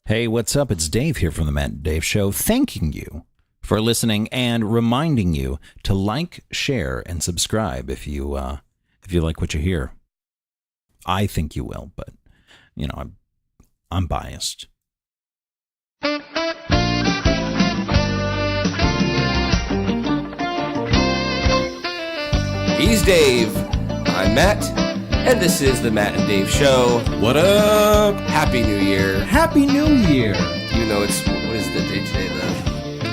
Hey, what's up? It's Dave here from the Matt and Dave Show, thanking you for listening and reminding you to like, share, and subscribe if you like what you hear. I think you will, but you know, I'm biased. He's Dave. I'm Matt, and this is the Matt and Dave Show. What up? Happy New Year. Happy New Year. You know, what is the date today?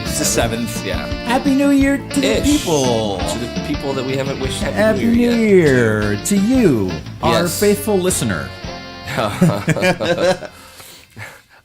It's the 7th. Yeah. Happy New Year to the people. To the people that we haven't wished Happy New Year to you, our faithful listener.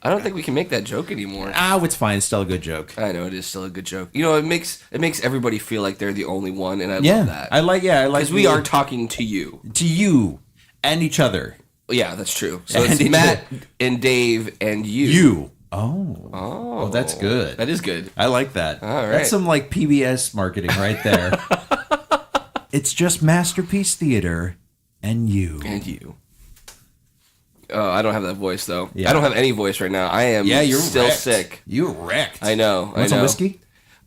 I don't think we can make that joke anymore. It's fine. It's still a good joke. I know, it is still a good joke. You know, it makes everybody feel like they're the only one, and I love that. I like because we are talking to you. To you and each other. Yeah, that's true. So it's Matt and Dave and you. You. Oh, that's good. That is good. I like that. All right. That's some like PBS marketing right there. It's just Masterpiece Theater and you. And you. Oh, I don't have that voice, though. Yeah. I don't have any voice right now. I am still wrecked. sick. You're wrecked. I know. Want some whiskey?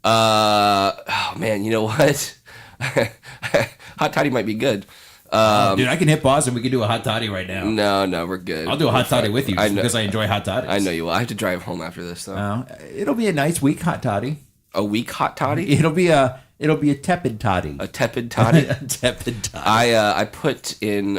Oh, man, you know what? Hot toddy might be good. Dude, I can hit pause and we can do a hot toddy right now. No, we're good. I'll do a hot toddy with you because I enjoy hot toddies. I know you will. I have to drive home after this, though. It'll be a nice week hot toddy. A weak hot toddy? It'll be a tepid toddy. A tepid toddy? A tepid toddy. I put in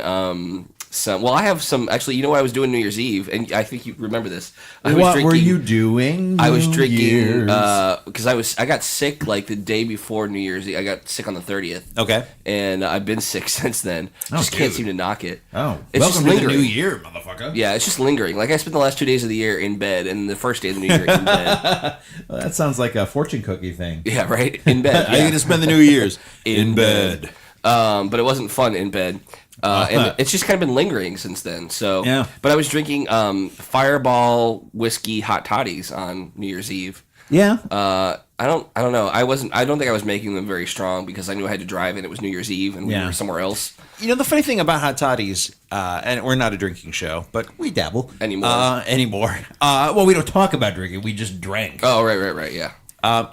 I have some, actually, you know what I was doing New Year's Eve, and I think you remember this. What were you doing? I was drinking, because I got sick like the day before New Year's Eve. I got sick on the 30th. Okay. And I've been sick since then. Can't seem to knock it. Oh, it's welcome to the new year, motherfucker. Yeah, it's just lingering. Like I spent the last 2 days of the year in bed, and the first day of the new year in bed. Well, that sounds like a fortune cookie thing. Yeah, right? In bed. How are you going to spend the New Year's? In bed. But it wasn't fun in bed. And it's just kind of been lingering since then. So, yeah. But I was drinking Fireball whiskey hot toddies on New Year's Eve. Yeah. I don't know. I don't think I was making them very strong because I knew I had to drive and it was New Year's Eve and we were somewhere else. You know, the funny thing about hot toddies, and we're not a drinking show, but we dabble anymore. Well, we don't talk about drinking. We just drank. Oh, right. Yeah.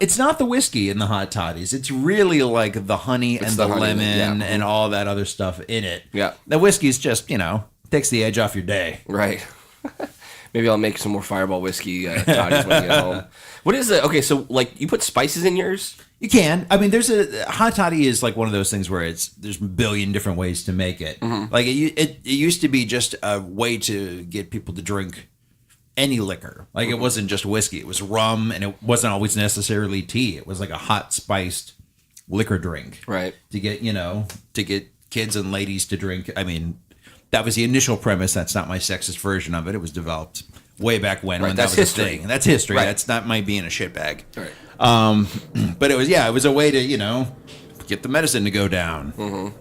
It's not the whiskey in the hot toddies. It's really like the honey and the lemon and all that other stuff in it. Yeah. The whiskey's just, takes the edge off your day. Right. Maybe I'll make some more Fireball whiskey toddies when I get home. What is it? Okay, so like you put spices in yours? You can. I mean, hot toddy is like one of those things where there's a billion different ways to make it. Mm-hmm. Like it used to be just a way to get people to drink any liquor. Like it wasn't just whiskey. It was rum, and it wasn't always necessarily tea. It was like a hot spiced liquor drink. Right. To get, to get kids and ladies to drink. I mean, that was the initial premise. That's not my sexist version of it. It was developed way back when that was history. A thing. That's history. Right. That's not my being a shitbag. Right. But it was a way to, get the medicine to go down. Mm-hmm.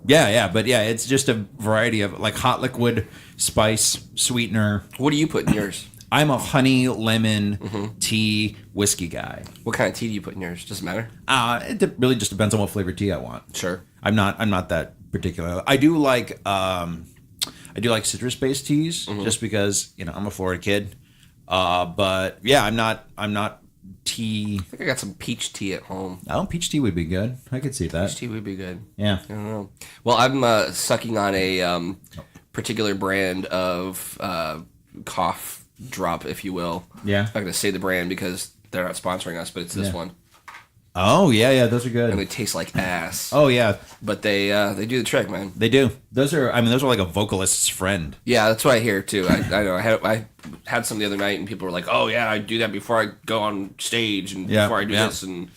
It's just a variety of like hot liquid, spice, sweetener. What do you put in yours? I'm a honey, lemon, tea, whiskey guy. What kind of tea do you put in yours? Does it matter? It really just depends on what flavor tea I want. Sure. I'm not that particular. I do like citrus-based teas just because, I'm a Florida kid. But yeah, I'm not tea. I think I got some peach tea at home. Oh, peach tea would be good. I could see that. Peach tea would be good. Yeah. I don't know. Well, I'm sucking on a particular brand of cough drop, if you will. Yeah. I'm not going to say the brand because they're not sponsoring us, but it's this one. Oh, yeah, those are good. And they taste like ass. Oh, yeah. But they do the trick, man. They do. Those are like a vocalist's friend. Yeah, that's what I hear, too. I know. I had some the other night, and people were like, oh, yeah, I do that before I go on stage and before I do this. And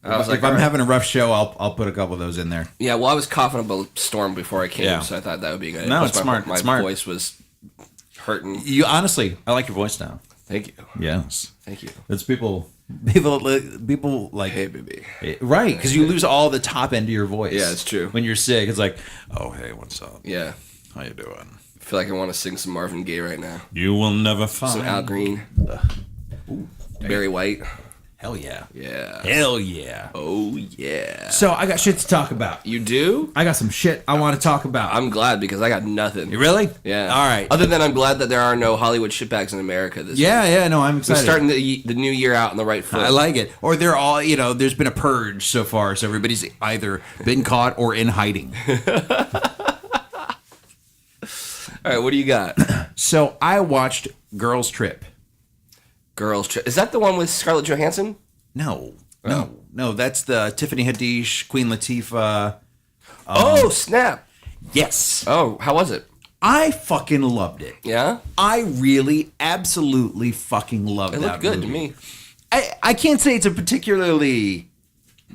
I was if I'm having a rough show, I'll put a couple of those in there. Yeah, well, I was coughing up a storm before I came, so I thought that would be good. No, it's smart. My voice was hurting. Honestly, I like your voice now. Thank you. Yes. Thank you. It's people like, hey, baby. Right, because you lose all the top end of your voice. Yeah, it's true. When you're sick, it's like, oh, hey, what's up? Yeah. How you doing? I feel like I want to sing some Marvin Gaye right now. You will never find. Some Al Green. Barry White. Hell yeah. Yeah. Hell yeah. Oh, yeah. So I got shit to talk about. You do? I got some shit I want to talk about. I'm glad because I got nothing. You really? Yeah. All right. Other than I'm glad that there are no Hollywood shitbags in America this week. Yeah, no, I'm excited. We're starting the new year out on the right foot. I like it. Or they're all, there's been a purge so far, so everybody's either been caught or in hiding. All right, what do you got? So I watched Girls Trip. Girls Trip. Is that the one with Scarlett Johansson? No, that's the Tiffany Haddish, Queen Latifah. Oh, snap. Yes. Oh, how was it? I fucking loved it. Yeah? I really, absolutely fucking loved that movie. It looked good to me. I can't say it's a particularly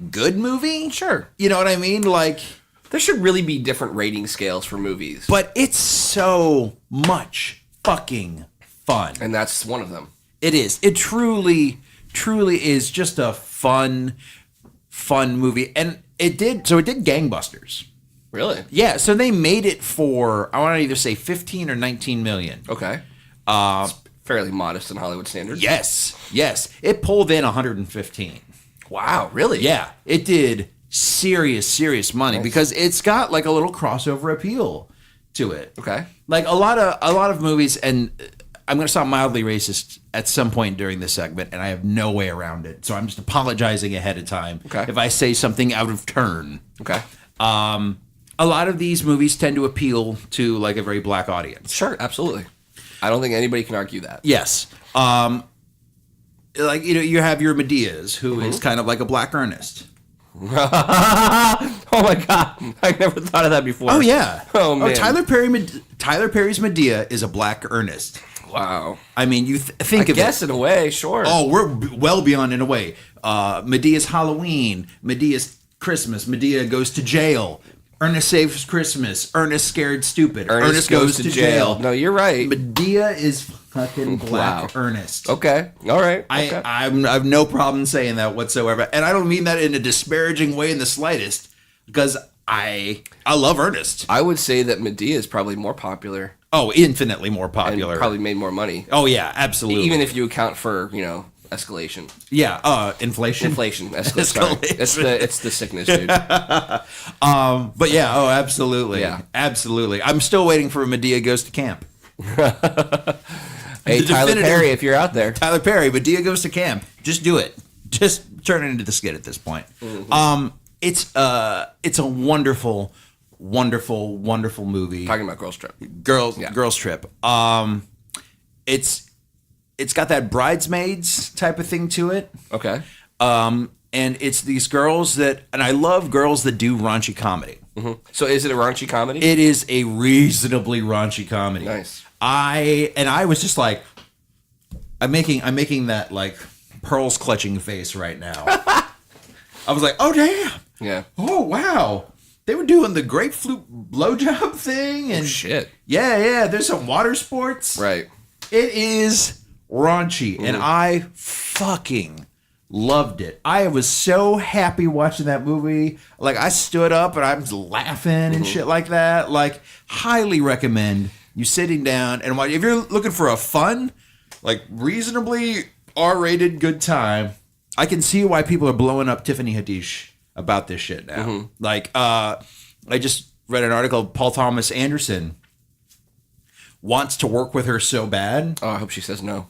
good movie. Sure. You know what I mean? Like... There should really be different rating scales for movies. But it's so much fucking fun. And that's one of them. It is. It truly is just a fun movie. And it did gangbusters. Really? Yeah, so they made it for, I want to either say 15 or 19 million. Okay. It's fairly modest in Hollywood standards. Yes. It pulled in 115. Wow, really? Yeah, it did serious money because it's got like a little crossover appeal to it. Okay. Like a lot of movies, and I'm going to sound mildly racist at some point during this segment, and I have no way around it. So I'm just apologizing ahead of time if I say something out of turn. Okay. A lot of these movies tend to appeal to like a very black audience. Sure, absolutely. I don't think anybody can argue that. Yes. Like you have your Medeas, who is kind of like a black Ernest. Oh my god! I never thought of that before. Oh yeah. Oh man. Tyler Perry's Medea is a black Ernest. Wow. I mean, you think I of guess it. in a way, sure. Oh, we're well beyond in a way. Medea's Halloween, Medea's Christmas, Medea goes to jail. Ernest saves Christmas. Ernest scared stupid. Ernest goes to jail. No, you're right. Medea is fucking black Ernest. Okay. All right. I have no problem saying that whatsoever. And I don't mean that in a disparaging way in the slightest, because I love Ernest. I would say that Medea is probably more popular. Oh, infinitely more popular. And probably made more money. Oh, yeah, absolutely. Even if you account for, escalation. Yeah, inflation. Escalation. Sorry. It's the sickness, dude. But yeah, absolutely. Yeah. Absolutely. I'm still waiting for Medea Goes to Camp. Hey, Tyler Perry, if you're out there. Tyler Perry, Medea Goes to Camp. Just do it. Just turn it into the skit at this point. Mm-hmm. It's a wonderful movie. Talking about Girls Trip. Girls Trip. It's got that Bridesmaids type of thing to it. Okay. And it's these girls and I love girls that do raunchy comedy. Mm-hmm. So is it a raunchy comedy? It is a reasonably raunchy comedy. Nice. I was just like, I'm making that like pearls clutching face right now. I was like, oh damn. Yeah. Oh wow. They were doing the grapefruit blowjob thing and shit. Yeah. There's some water sports. Right. It is raunchy, and I fucking loved it. I was so happy watching that movie. Like, I stood up and I was laughing and shit like that. Like, highly recommend you sitting down and watch. If you're looking for a fun, like, reasonably R-rated good time, I can see why people are blowing up Tiffany Haddish about this shit now. Like, I just read an article, Paul Thomas Anderson wants to work with her so bad. Oh, I hope she says no.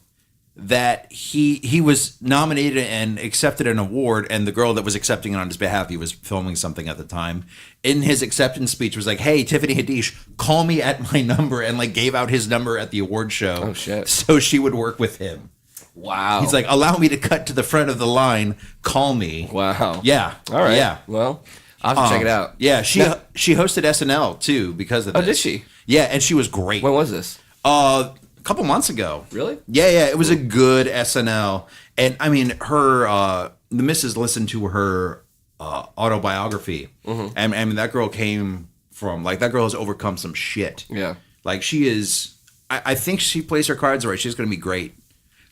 That he was nominated and accepted an award, and the girl that was accepting it on his behalf, he was filming something at the time, in his acceptance speech was like, hey, Tiffany Haddish, call me at my number, and like gave out his number at the award show. Oh, shit. So she would work with him. Wow. He's like, allow me to cut to the front of the line, call me. Wow. Yeah. All right. Yeah. Well, I'll have to check it out. Yeah, she hosted SNL too because of this. Oh, did she? Yeah, and she was great. When was this? A couple months ago. Really? Yeah. It was a good SNL. And I mean, the missus listened to her autobiography. And I mean, that girl came from, like, that girl has overcome some shit. Yeah. Like, she is, I think she plays her cards right. She's going to be great.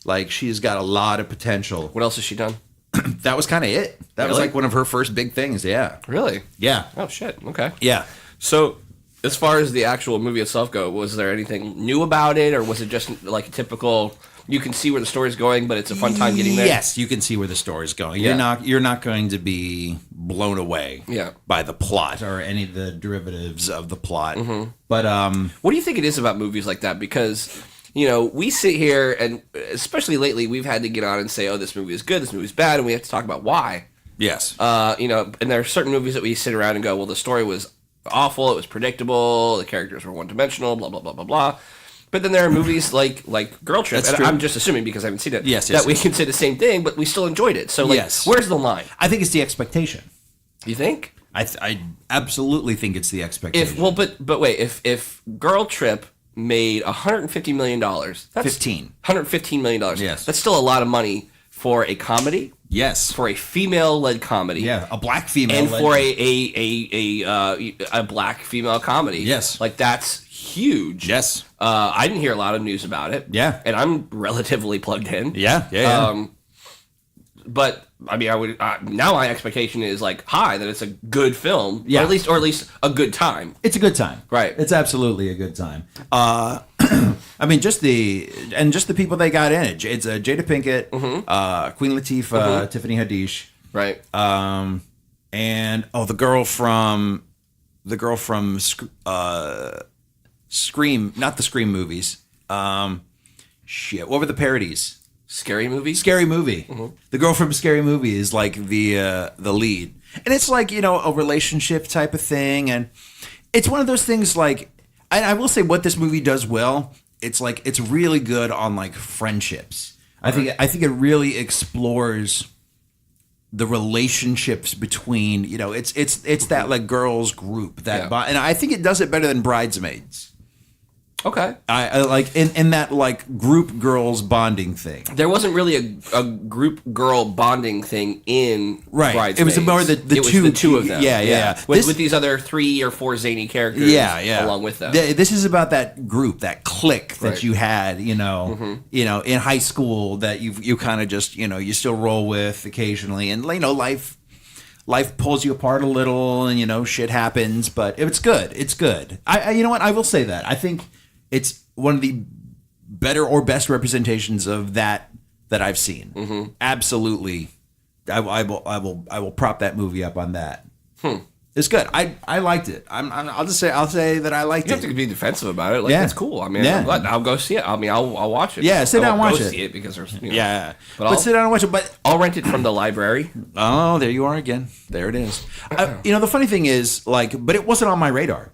Like, she's got a lot of potential. What else has she done? That was kind of it. That was like one of her first big things. Yeah. Really? Yeah. Oh, shit. Okay. Yeah. So, As far as the actual movie itself go, was there anything new about it, or was it just like a typical? You can see where the story's going, but it's a fun time getting there. Yes, you can see where the story's going. You're not going to be blown away by the plot or any of the derivatives of the plot. Mm-hmm. But what do you think it is about movies like that? Because we sit here, and especially lately, we've had to get on and say, "Oh, this movie is good, this movie's bad," and we have to talk about why. Yes. And there are certain movies that we sit around and go, "Well, the story was awful, it was predictable, the characters were one-dimensional, blah blah blah blah blah." But then there are movies like Girl Trip, and I'm just assuming because I haven't seen it, that we can say the same thing, but we still enjoyed it. So, where's the line? I think it's the expectation. You think? I absolutely think it's the expectation. But wait, if Girl Trip made $150 million, that's $115 million. Yes, that's still a lot of money for a comedy. Yes, for a female-led comedy. Yeah, a black female, and for a black female comedy. Yes, like that's huge. Yes. I didn't hear a lot of news about it. Yeah. And I'm relatively plugged in. Yeah. But I mean, I would now my expectation is high that it's a good film. Yeah. Or at least a good time. It's a good time. Right. It's absolutely a good time. I mean, just the people they got in it. It's Jada Pinkett, Queen Latifah, Tiffany Haddish. Right. And the girl from Scream, not the Scream movies. What were the parodies? Scary Movie? Scary Movie. Mm-hmm. The girl from Scary Movie is like the lead. And it's like, a relationship type of thing. And it's one of those things and I will say what this movie does well, it's really good on friendships. I think it really explores the relationships between, it's that girls group and I think it does it better than Bridesmaids. Okay. I like in that group girls bonding thing. There wasn't really a group girl bonding thing in Bridesmaids. It was more the two of them. Yeah. With these other 3 or 4 zany characters along with them. This is about that group, that clique that you had, in high school that you kind of just, you still roll with occasionally. And, life pulls you apart a little and, shit happens. But it's good. It's good. You know what? I will say that. I think it's one of the better or best representations of that I've seen. Mm-hmm. Absolutely, I will prop that movie up on that. It's good. I liked it. I'll say that I liked it. You have to be defensive about it. It's cool. I mean, I'll go see it. I mean, I'll watch it. Yeah, sit down and watch it. Go see it because there's but sit down and watch it. But I'll rent it from the library. Oh, there you are again. There it is. The funny thing is, but it wasn't on my radar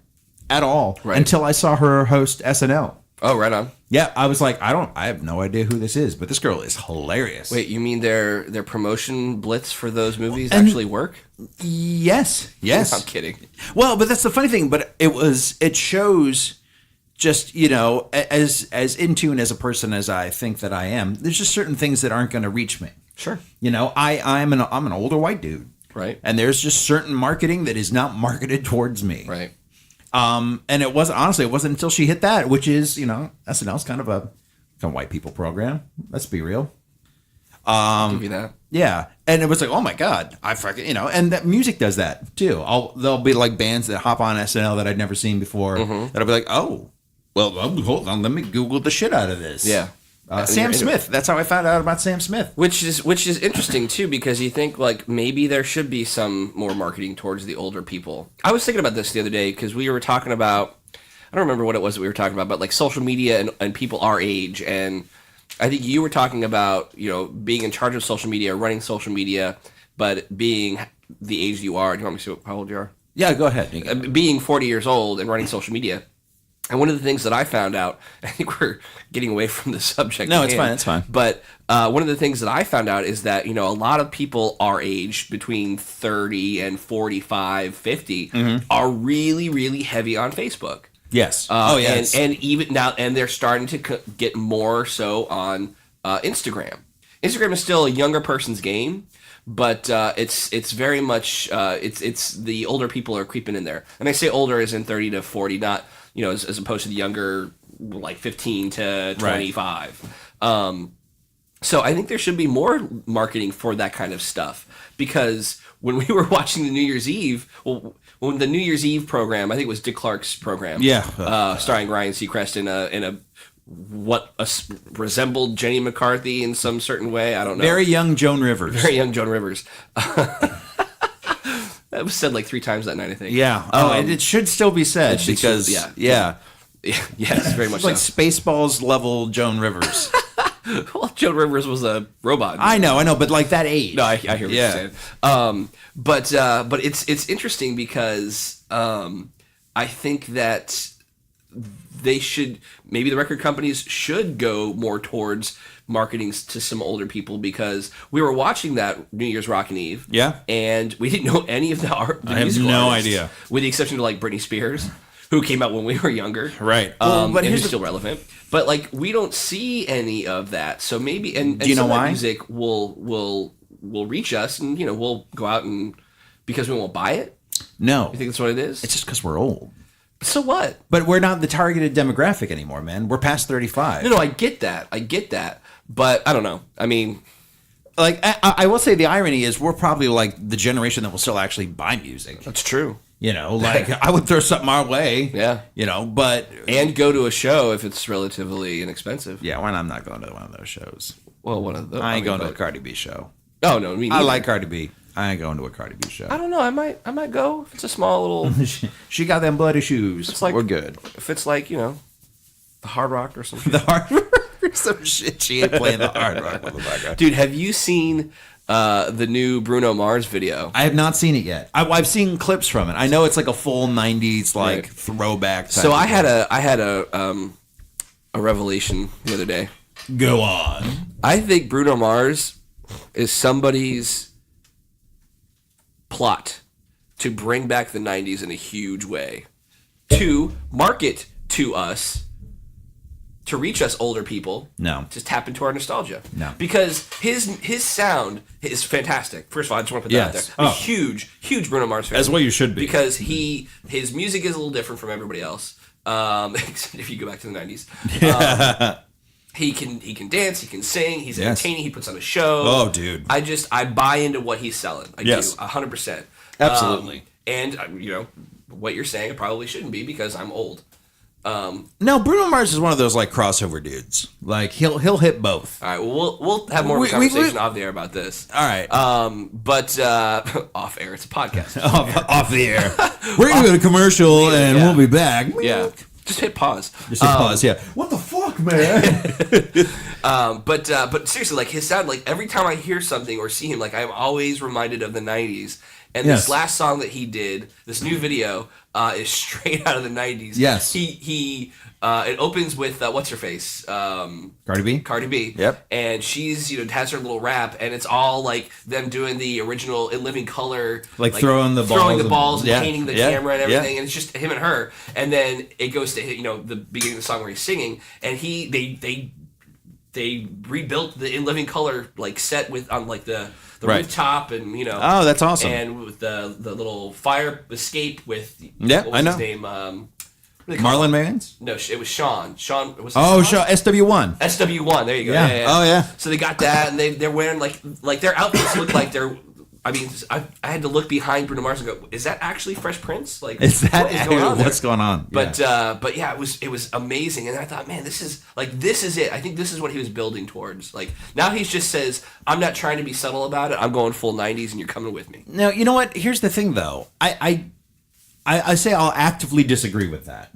at all until I saw her host SNL. Oh, right on. Yeah, I was like, I have no idea who this is, but this girl is hilarious. Wait, you mean their promotion blitz for those movies actually work? Yes. I'm kidding. Well, but that's the funny thing. But it shows just as in tune as a person as I think that I am. There's just certain things that aren't going to reach me. Sure. I'm an older white dude. Right. And there's just certain marketing that is not marketed towards me. Right. And it wasn't until she hit that, which is, SNL's kind of a white people program. Let's be real. I'll give you that. Yeah. And it was like, oh my God, I fucking, and that music does that too. There'll be bands that hop on SNL that I'd never seen before. Mm-hmm. That'll be like, oh, well, hold on, let me Google the shit out of this. Yeah. Sam Smith. That's how I found out about Sam Smith. Which is interesting too, because you think maybe there should be some more marketing towards the older people. I was thinking about this the other day because we were talking about, I don't remember what it was that we were talking about, but social media and people our age. And I think you were talking about, being in charge of social media, running social media, but being the age you are. Do you want me to see how old you are? Yeah, go ahead. Being 40 years old and running social media. And one of the things that I found out, I think we're getting away from the subject. No, it's fine. But one of the things that I found out is that, a lot of people our age, between 30 and 45, 50, are really, really heavy on Facebook. Yes. Yes. And even now, and they're starting to get more so on Instagram. Instagram is still a younger person's game, but it's very much, it's the older people are creeping in there. And I say older as in 30 to 40, not... as opposed to the younger, 15 to 25. So I think there should be more marketing for that kind of stuff, because when we were watching the New Year's Eve, when the New Year's Eve program, I think it was Dick Clark's program, starring Ryan Seacrest in a resembled Jenny McCarthy in some certain way. I don't know. Very young Joan Rivers. Very young Joan Rivers. That was said like 3 times that night, I think. Yeah. And it should still be said because yes, very much like so. Spaceballs level Joan Rivers. Well, Joan Rivers was a robot. I know, but like that age. No, I hear what you're saying. But it's interesting because I think that they should, maybe the record companies should go more towards marketing to some older people, because we were watching that New Year's Rockin' Eve, and we didn't know any of the musical artists, idea, with the exception of like Britney Spears, who came out when we were younger, right? But who's still relevant. But like we don't see any of that, so maybe and do you know why? Music will reach us, and we'll go out and because we won't buy it. No, you think that's what it is? It's just because we're old. So what? But we're not the targeted demographic anymore, man. We're past 35. No, I get that. But I don't know. I mean, like I will say the irony is we're probably like the generation that will still actually buy music. That's true. Like I would throw something our way. Yeah. But and go to a show if it's relatively inexpensive. Yeah, when I'm not going to one of those shows. Well, one of those. I ain't going to a Cardi B show. Oh no, I like Cardi B. I ain't going to a Cardi B show. I don't know. I might go if it's a small little. She got them bloody shoes. It's like, we're good. If it's like the Hard Rock or something. The Hard Rock or some shit. She ain't playing the Hard Rock with the background. Dude, have you seen the new Bruno Mars video? I have not seen it yet. I've seen clips from it. I know it's like a full '90s throwback. So I had a revelation the other day. Go on. I think Bruno Mars is somebody's plot to bring back the 90s in a huge way, to market to us, to reach us older people. No. To tap into our nostalgia. No. Because his sound is fantastic. First of all, I just want to put that out there. I'm a huge Bruno Mars fan. As well you should be. Because his music is a little different from everybody else. Except if you go back to the 90s. Yeah. He can dance, he can sing, he's entertaining, he puts on a show. Oh, dude. I buy into what he's selling. I do, 100%. Absolutely. And, what you're saying, it probably shouldn't be because I'm old. No, Bruno Mars is one of those, crossover dudes. Like, he'll hit both. All right, well, we'll have more of a conversation off the air about this. All right. But off air, it's a podcast. off the air. We're going to go to commercial, and we'll be back. Yeah. Just hit pause. Yeah. What the fuck, man? But seriously, his sound, every time I hear something or see him, I'm always reminded of the 90s. And this last song that he did, this new video, is straight out of the 90s. Yes. He it opens with what's her face? Cardi B. Cardi B. Yep. And she's has her little rap, and it's all them doing the original In Living Color, throwing the balls and painting the camera and everything, and it's just him and her. And then it goes to the beginning of the song where he's singing, and they rebuilt the In Living Color set with on the rooftop, and oh, that's awesome, and with the little fire escape with what was his name, Marlon Wayans? No, it was Sean. Sean was Sean? SW1. SW1. There you go. Yeah. Oh yeah. So they got that, and they're wearing like their outfits look like they're. I mean, I had to look behind Bruno Mars and go, "Is that actually Fresh Prince? Is that what's going on?" But yeah, it was amazing, and I thought, man, this is it. I think this is what he was building towards. Now he just says, "I'm not trying to be subtle about it. I'm going full '90s, and you're coming with me." Now, you know what? Here's the thing, though. I say I'll actively disagree with that.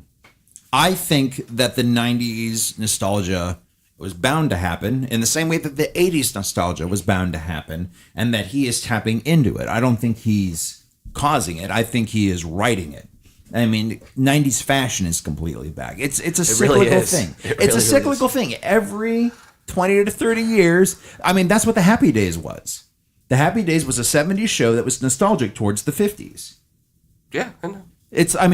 I think that the '90s nostalgia was bound to happen in the same way that the 80s nostalgia was bound to happen, and that he is tapping into it. I don't think he's causing it. I think he is writing it. I mean, 90s fashion is completely back. It's a cyclical thing. It's a cyclical thing. Every 20 to 30 years, I mean, that's what the Happy Days was. The Happy Days was a 70s show that was nostalgic towards the 50s. Yeah, I know.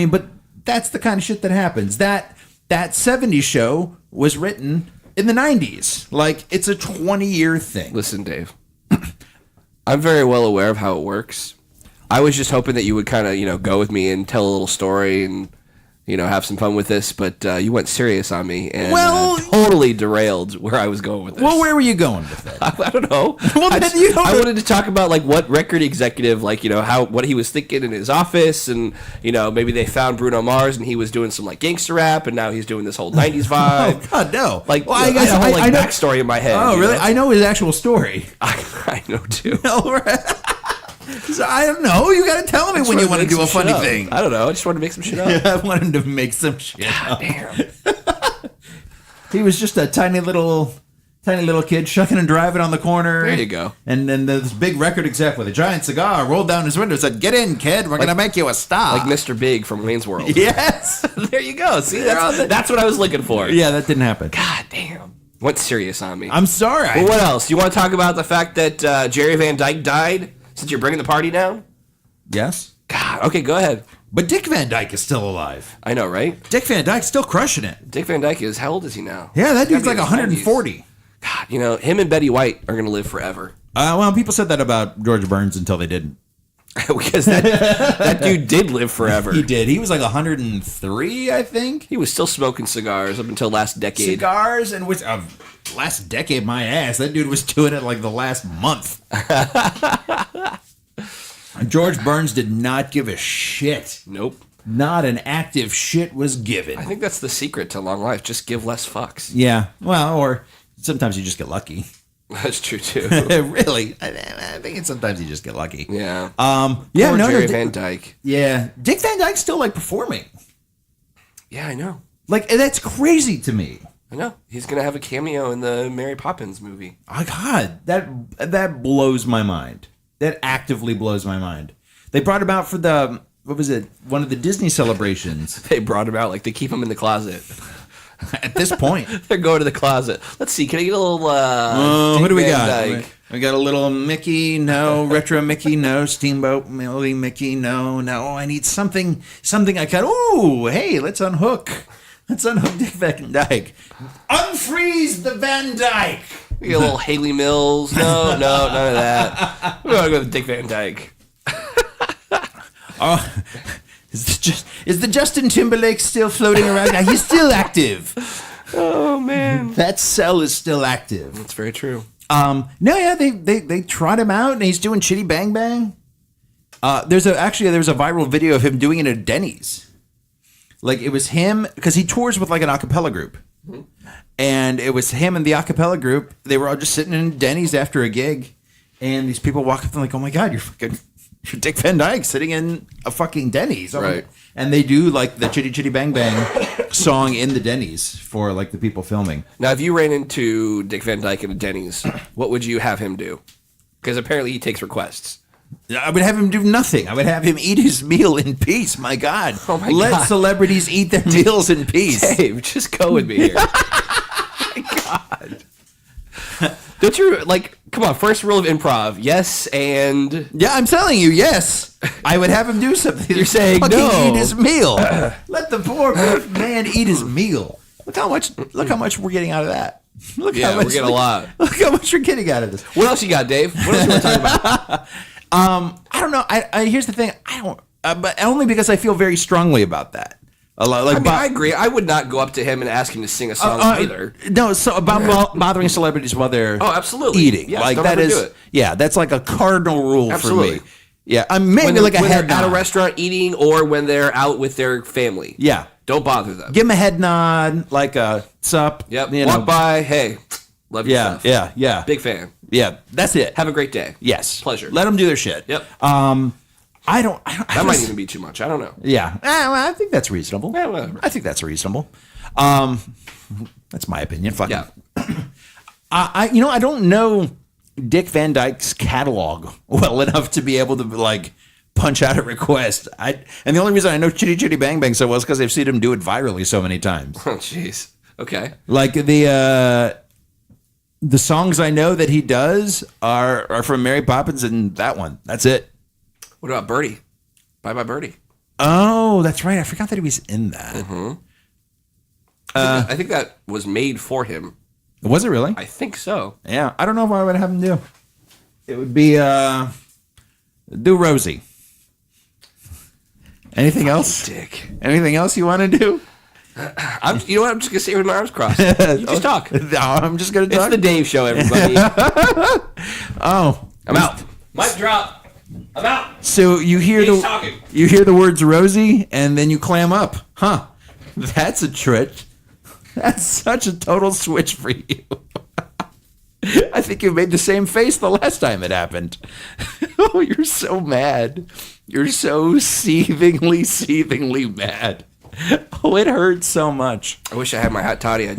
But that's the kind of shit that happens. That 70s show was written in the 90s. It's a 20-year thing. Listen, Dave. I'm very well aware of how it works. I was just hoping that you would kind of, go with me and tell a little story and, have some fun with this, but you went serious on me and Well- totally derailed where I was going with this. Well, where were you going with it? I don't know. Well, I, then you don't- I wanted to talk about like what record executive, like what he was thinking in his office, and maybe they found Bruno Mars and he was doing some like gangster rap, and now he's doing this whole '90s vibe. Oh God, no! Like, well, I got a whole I know. backstory in my head. Oh, really? I know his actual story. I know too. All right. So I don't know. You got to tell me when you want to do a funny thing. I don't know. I just wanted to make some shit up. I wanted to make some shit up. Damn. He was just a tiny little kid shucking and driving on the corner. There you go. And then this big record exec with a giant cigar rolled down his window and said, "Get in, kid. We're going to make you a star." Like Mr. Big from Wayne's World. Yes. There you go. See, that's what I was looking for. Yeah, that didn't happen. God damn. Went serious on me. I'm sorry. Well, what else? You want to talk about the fact that Jerry Van Dyke died since you're bringing the party down? Yes. God. Okay, go ahead. But Dick Van Dyke is still alive. I know, right? Dick Van Dyke's still crushing it. Dick Van Dyke is, how old is he now? Yeah, that dude's Gotta like be in his 140. 90s. God, him and Betty White are going to live forever. Well, people said that about George Burns until they didn't. Because that dude did live forever. He did. He was like 103, I think. He was still smoking cigars up until last decade. Cigars and which last decade, my ass. That dude was doing it like the last month. George Burns did not give a shit. Nope. Not an active shit was given. I think that's the secret to long life. Just give less fucks. Yeah. Well, or sometimes you just get lucky. That's true too. Really, I think sometimes you just get lucky. Yeah. Yeah. Poor No. Jerry no, Van Dyke. Yeah. Dick Van Dyke's still like performing. Yeah, I know. Like that's crazy to me. I know. He's gonna have a cameo in the Mary Poppins movie. Oh God, that blows my mind. That actively blows my mind. They brought him out for the what was it? One of the Disney celebrations. They brought him out like they keep him in the closet. At this point, They're going to the closet. Let's see. Can I get a little? who do we Van got? Dyke? We got a little Mickey, no retro Mickey, no Steamboat Millie Mickey, no. I need something I can. Ooh, hey, let's unhook Dick Van Dyke. Unfreeze the Van Dyke. We got a little Haley Mills. No, none of that. We're gonna go with Dick Van Dyke. Oh, is the Justin Timberlake still floating around? Now, he's still active. Oh man, That cell is still active. that's very true. No, yeah, they trot him out and he's doing Chitty Bang Bang. There's a viral video of him doing it at Denny's. Like it was him because he tours with like an a cappella group. And it was him and the a cappella group. They were all just sitting in Denny's after a gig. And these people walk up and like, "Oh my God, you're Dick Van Dyke sitting in a fucking Denny's." Right. And they do like the Chitty Chitty Bang Bang song in the Denny's for like the people filming. Now, if you ran into Dick Van Dyke at a Denny's, what would you have him do? Because apparently he takes requests. I would have him do nothing. I would have him eat his meal in peace. My God. Oh my Let God. celebrities eat their meals in peace. Dave, just go with me here. My God. Don't you, like, come on, first rule of improv. Yes, and... Yeah, I'm telling you, yes. I would have him do something. You're saying Fucking no. Eat his meal. Let the poor man eat his meal. Look how much we're getting out of that. Look Yeah, how much, we're getting a lot. Look how much we're getting out of this. What else you got, Dave? What else you want to talk about? I don't know. I here's the thing. I don't, but only because I feel very strongly about that. A lot, like I mean, I agree. I would not go up to him and ask him to sing a song either. No, so about bothering celebrities while they're absolutely. eating. Yes, like don't that ever is, do it. yeah, that's like a cardinal rule Absolutely. for me. Yeah, I'm maybe like a when head they're at a nod. restaurant eating or when they're out with their family. Yeah, Don't bother them. give him a head nod, like a sup. Yep. You Walk know. by. Hey, love your Yeah, stuff. yeah. Big fan. Yeah, that's it. Have a great day. Yes, Pleasure. Let them do their shit. Yep. I don't. That might even be too much. I don't know. Yeah, well, I think that's reasonable. Yeah, whatever. I think that's reasonable. That's my opinion. Fuck Yeah. I don't know Dick Van Dyke's catalog well enough to be able to like punch out a request. And the only reason I know Chitty Chitty Bang Bang so well is because I've seen him do it virally so many times. Oh, jeez. Okay. Like the songs I know that he does are from Mary Poppins and that one. That's it. What about Birdie? Bye Bye Birdie. Oh, that's right. I forgot that he was in that. Mm-hmm. I think that was made for him. Was it really? I think so. Yeah, I don't know what I would have him do. It would be do Rosie. Anything else? Dick. Anything else you want to do? You know what? I'm just gonna sit here with my arms crossed. You just talk. No, I'm just gonna talk. It's the Dave Show, everybody. Oh, I'm out. Mic drop. I'm out. So you hear He's talking. you hear the words Rosie, and then you clam up. Huh? That's a trick. That's such a total switch for you. I think you made the same face the last time it happened. Oh, you're so mad. You're so seethingly mad. Oh, it hurts so much. I wish I had my hot toddy.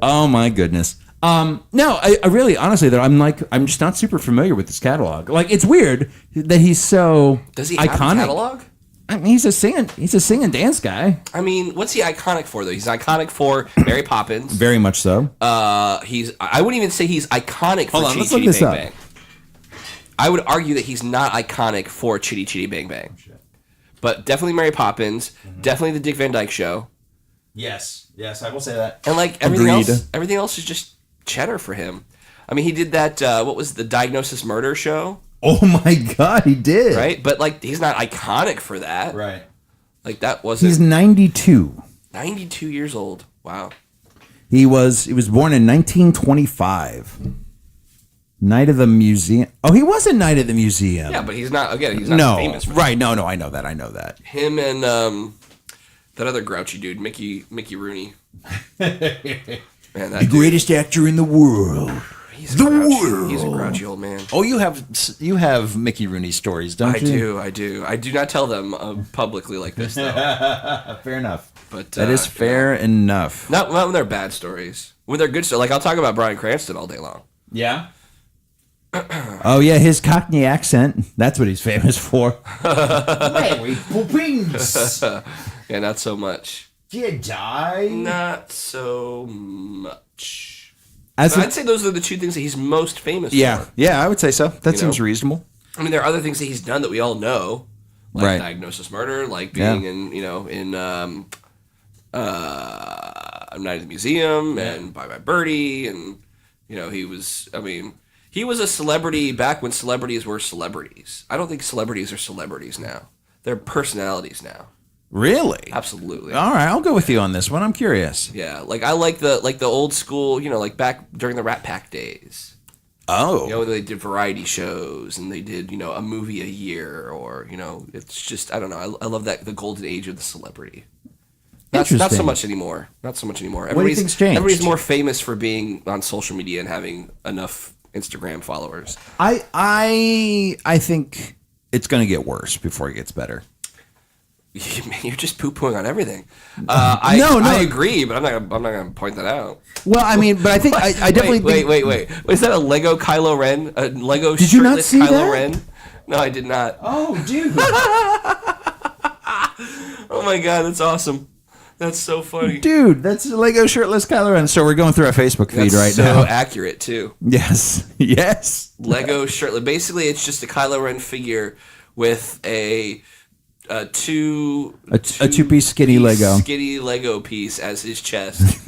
Oh my goodness. No, I really, honestly, though, I'm just not super familiar with this catalog. Like, it's weird that he's so Does he iconic. have a catalog? I mean, he's a sing and dance guy. I mean, what's he iconic for though? He's iconic for Mary Poppins. Very much so. I wouldn't even say he's iconic for Let's Chitty look Chitty this Bang Bang. I would argue that he's not iconic for Chitty Chitty Bang Bang. But definitely Mary Poppins, definitely the Dick Van Dyke Show. Yes, I will say that. And like everything else is just cheddar for him. I mean, he did that what was the Diagnosis Murder show? Oh my God, he did. Right? But like he's not iconic for that. Right. Like that wasn't. He's 92. 92 years old. Wow. He was born in 1925. Night of the Museum. Oh, he was a Night of the Museum. Yeah, but he's not famous for right. No, I know that. him and that other grouchy dude, Mickey Rooney. Man, that Greatest actor in the world. He's a grouchy old man. Oh, you have Mickey Rooney stories, don't you? I do. I do not tell them publicly like this, though. Fair enough. But that is fair enough. Not when they're bad stories. When they're good stories, like I'll talk about Bryan Cranston all day long. Yeah. Oh yeah, his Cockney accent. That's what he's famous for. Mary Poppins. Yeah, not so much. Jedi. Not so much. I'd say those are the two things that he's most famous for. Yeah, I would say so. That seems reasonable. I mean, there are other things that he's done that we all know, like right. Diagnosis Murder, like being in Night at the Museum and Bye Bye Birdie, and he was. I mean, he was a celebrity back when celebrities were celebrities. I don't think celebrities are celebrities now. They're personalities now. Really? Absolutely. All right, I'll go with you on this one. I'm curious. Yeah, like I like the old school, like back during the Rat Pack days. Oh. They did variety shows and they did, a movie a year or, it's just, I don't know. I love that, the golden age of the celebrity. Not so much anymore. Not so much anymore. What do you think's changed? Everybody's more famous for being on social media and having enough Instagram followers. I think it's going to get worse before it gets better. You're just poo-pooing on everything. I agree, but I'm not gonna point that out. Well, I mean, but I think I definitely wait. Was that a Lego Kylo Ren? A Lego did you not shirtless see Kylo that? Ren? No, I did not. Oh, dude! Oh my God, that's awesome. That's so funny, dude. That's a Lego shirtless Kylo Ren. So we're going through our Facebook feed that's now. So accurate too. Yes. Lego shirtless. Basically, it's just a Kylo Ren figure with a two-piece skinny Lego piece as his chest.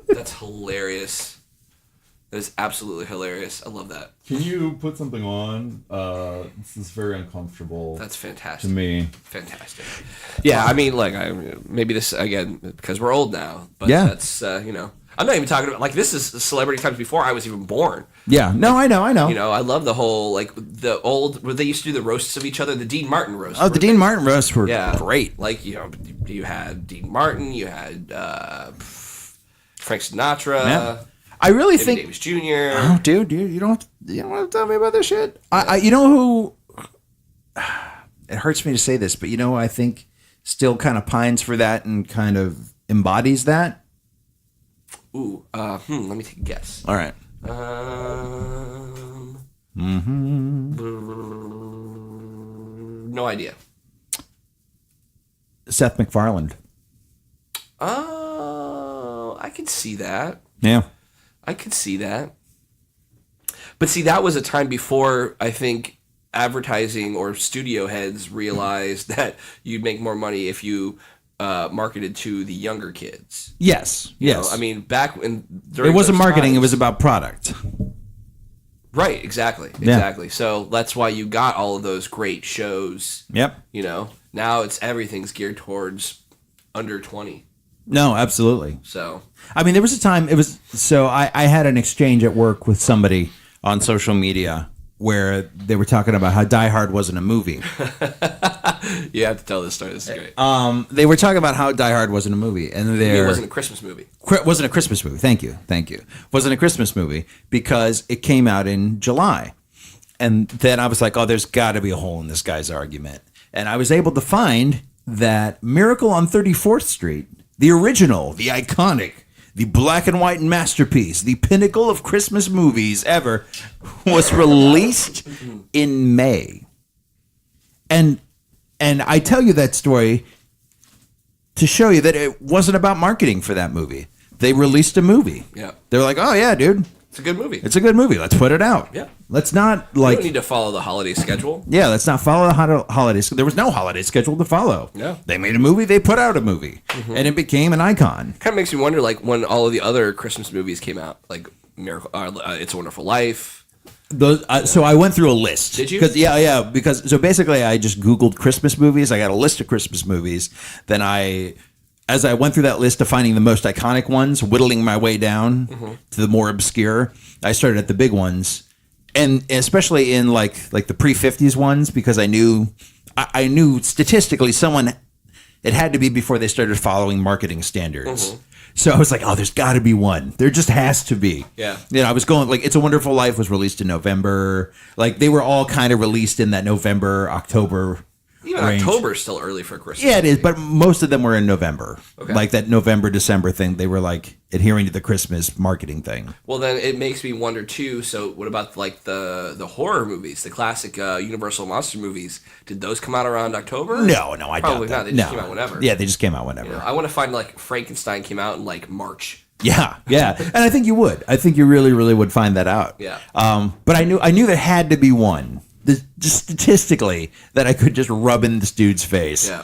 That's hilarious. That is absolutely hilarious. I love that. Can you put something on? This is very uncomfortable. That's fantastic. To me. Fantastic. Yeah, I mean, like, maybe this, again, because we're old now, but that's, I'm not even talking about, like, this is celebrity times before I was even born. Yeah, no, I know. I love the whole, like, the old, where they used to do the roasts of each other, the Dean Martin roasts. Oh, the Dean Martin roasts were great. Like, you had Dean Martin, you had Frank Sinatra. Yeah. I really think Davis Jr. Oh, dude, you don't have to tell me about this shit. I you know who? It hurts me to say this, but who I think still kind of pines for that and kind of embodies that. Ooh, let me take a guess. All right. No idea. Seth MacFarlane. Oh, I could see that. Yeah. I could see that. But see, that was a time before, I think, advertising or studio heads realized that you'd make more money if you marketed to the younger kids. Yes. You know, I mean, back when... It wasn't marketing, it was about product. Right, exactly. So that's why you got all of those great shows. Yep. Now everything's geared towards under 20. No, absolutely. So, I mean, there was a time I had an exchange at work with somebody on social media where they were talking about how Die Hard wasn't a movie. you have to tell this story. This is great. They were talking about how Die Hard wasn't a movie, and It wasn't a Christmas movie. Wasn't a Christmas movie. Thank you. Wasn't a Christmas movie because it came out in July, and then I was like, oh, there's got to be a hole in this guy's argument, and I was able to find that Miracle on 34th Street, the original, the iconic, the black and white masterpiece, the pinnacle of Christmas movies ever, was released in May. And I tell you that story to show you that it wasn't about marketing for that movie. They released a movie. Yeah. They're like, oh yeah, dude. It's a good movie. It's a good movie. Let's put it out. Yeah. Let's not You like... don't need to follow the holiday schedule. Yeah, let's not follow the holiday. There was no holiday schedule to follow. Yeah. They made a movie, they put out a movie, and it became an icon. Kind of makes me wonder, like, when all of the other Christmas movies came out, like Miracle, It's a Wonderful Life. Those, so I went through a list. Did you? Because so basically I just Googled Christmas movies. I got a list of Christmas movies. Then as I went through that list of finding the most iconic ones, whittling my way down to the more obscure, I started at the big ones, and especially in like the pre-50s ones, because I knew statistically it had to be before they started following marketing standards. So I was like, oh, there's got to be one. There just has to be. Yeah. I was going like It's a Wonderful Life was released in November. Like they were all kind of released in that November, October Even range. October's still early for Christmas. Yeah, it is, but most of them were in November. Okay. Like that November, December thing. They were like adhering to the Christmas marketing thing. Well, then it makes me wonder too. So, what about like the horror movies, the classic Universal monster movies? Did those come out around October? No, I Probably doubt not. that. They just came out whenever. Yeah, they just came out whenever. I want to find like Frankenstein came out in like March. Yeah. And I think you would. I think you really, really would find that out. Yeah. But I knew there had to be one, just statistically, that I could just rub in this dude's face. Yeah.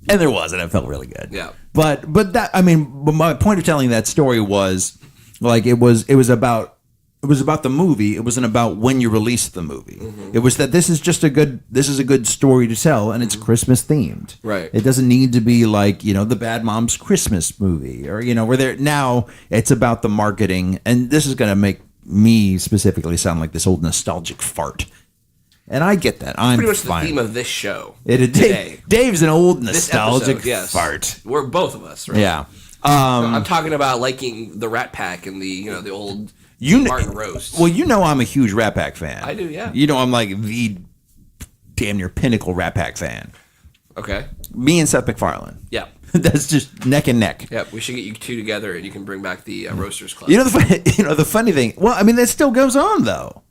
And there was, and it felt really good. Yeah. But my point of telling that story was like it was about the movie. It wasn't about when you released the movie. It was that this is a good story to tell, and it's Christmas themed. Right. It doesn't need to be like, the Bad Moms Christmas movie or, where they're now it's about the marketing. And this is going to make me specifically sound like this old nostalgic fart. And I get that. I'm Pretty much fine. the theme of this show. Today. Dave's an old This nostalgic episode, yes. fart. We're both of us, right? Yeah. I'm talking about liking the Rat Pack and the old Martin roasts. Well, I'm a huge Rat Pack fan. I do, yeah. I'm like the damn near pinnacle Rat Pack fan. Okay. Me and Seth MacFarlane. Yeah. That's just neck and neck. Yeah, we should get you two together, and you can bring back the Roasters Club. The funny thing. Well, I mean, that still goes on though.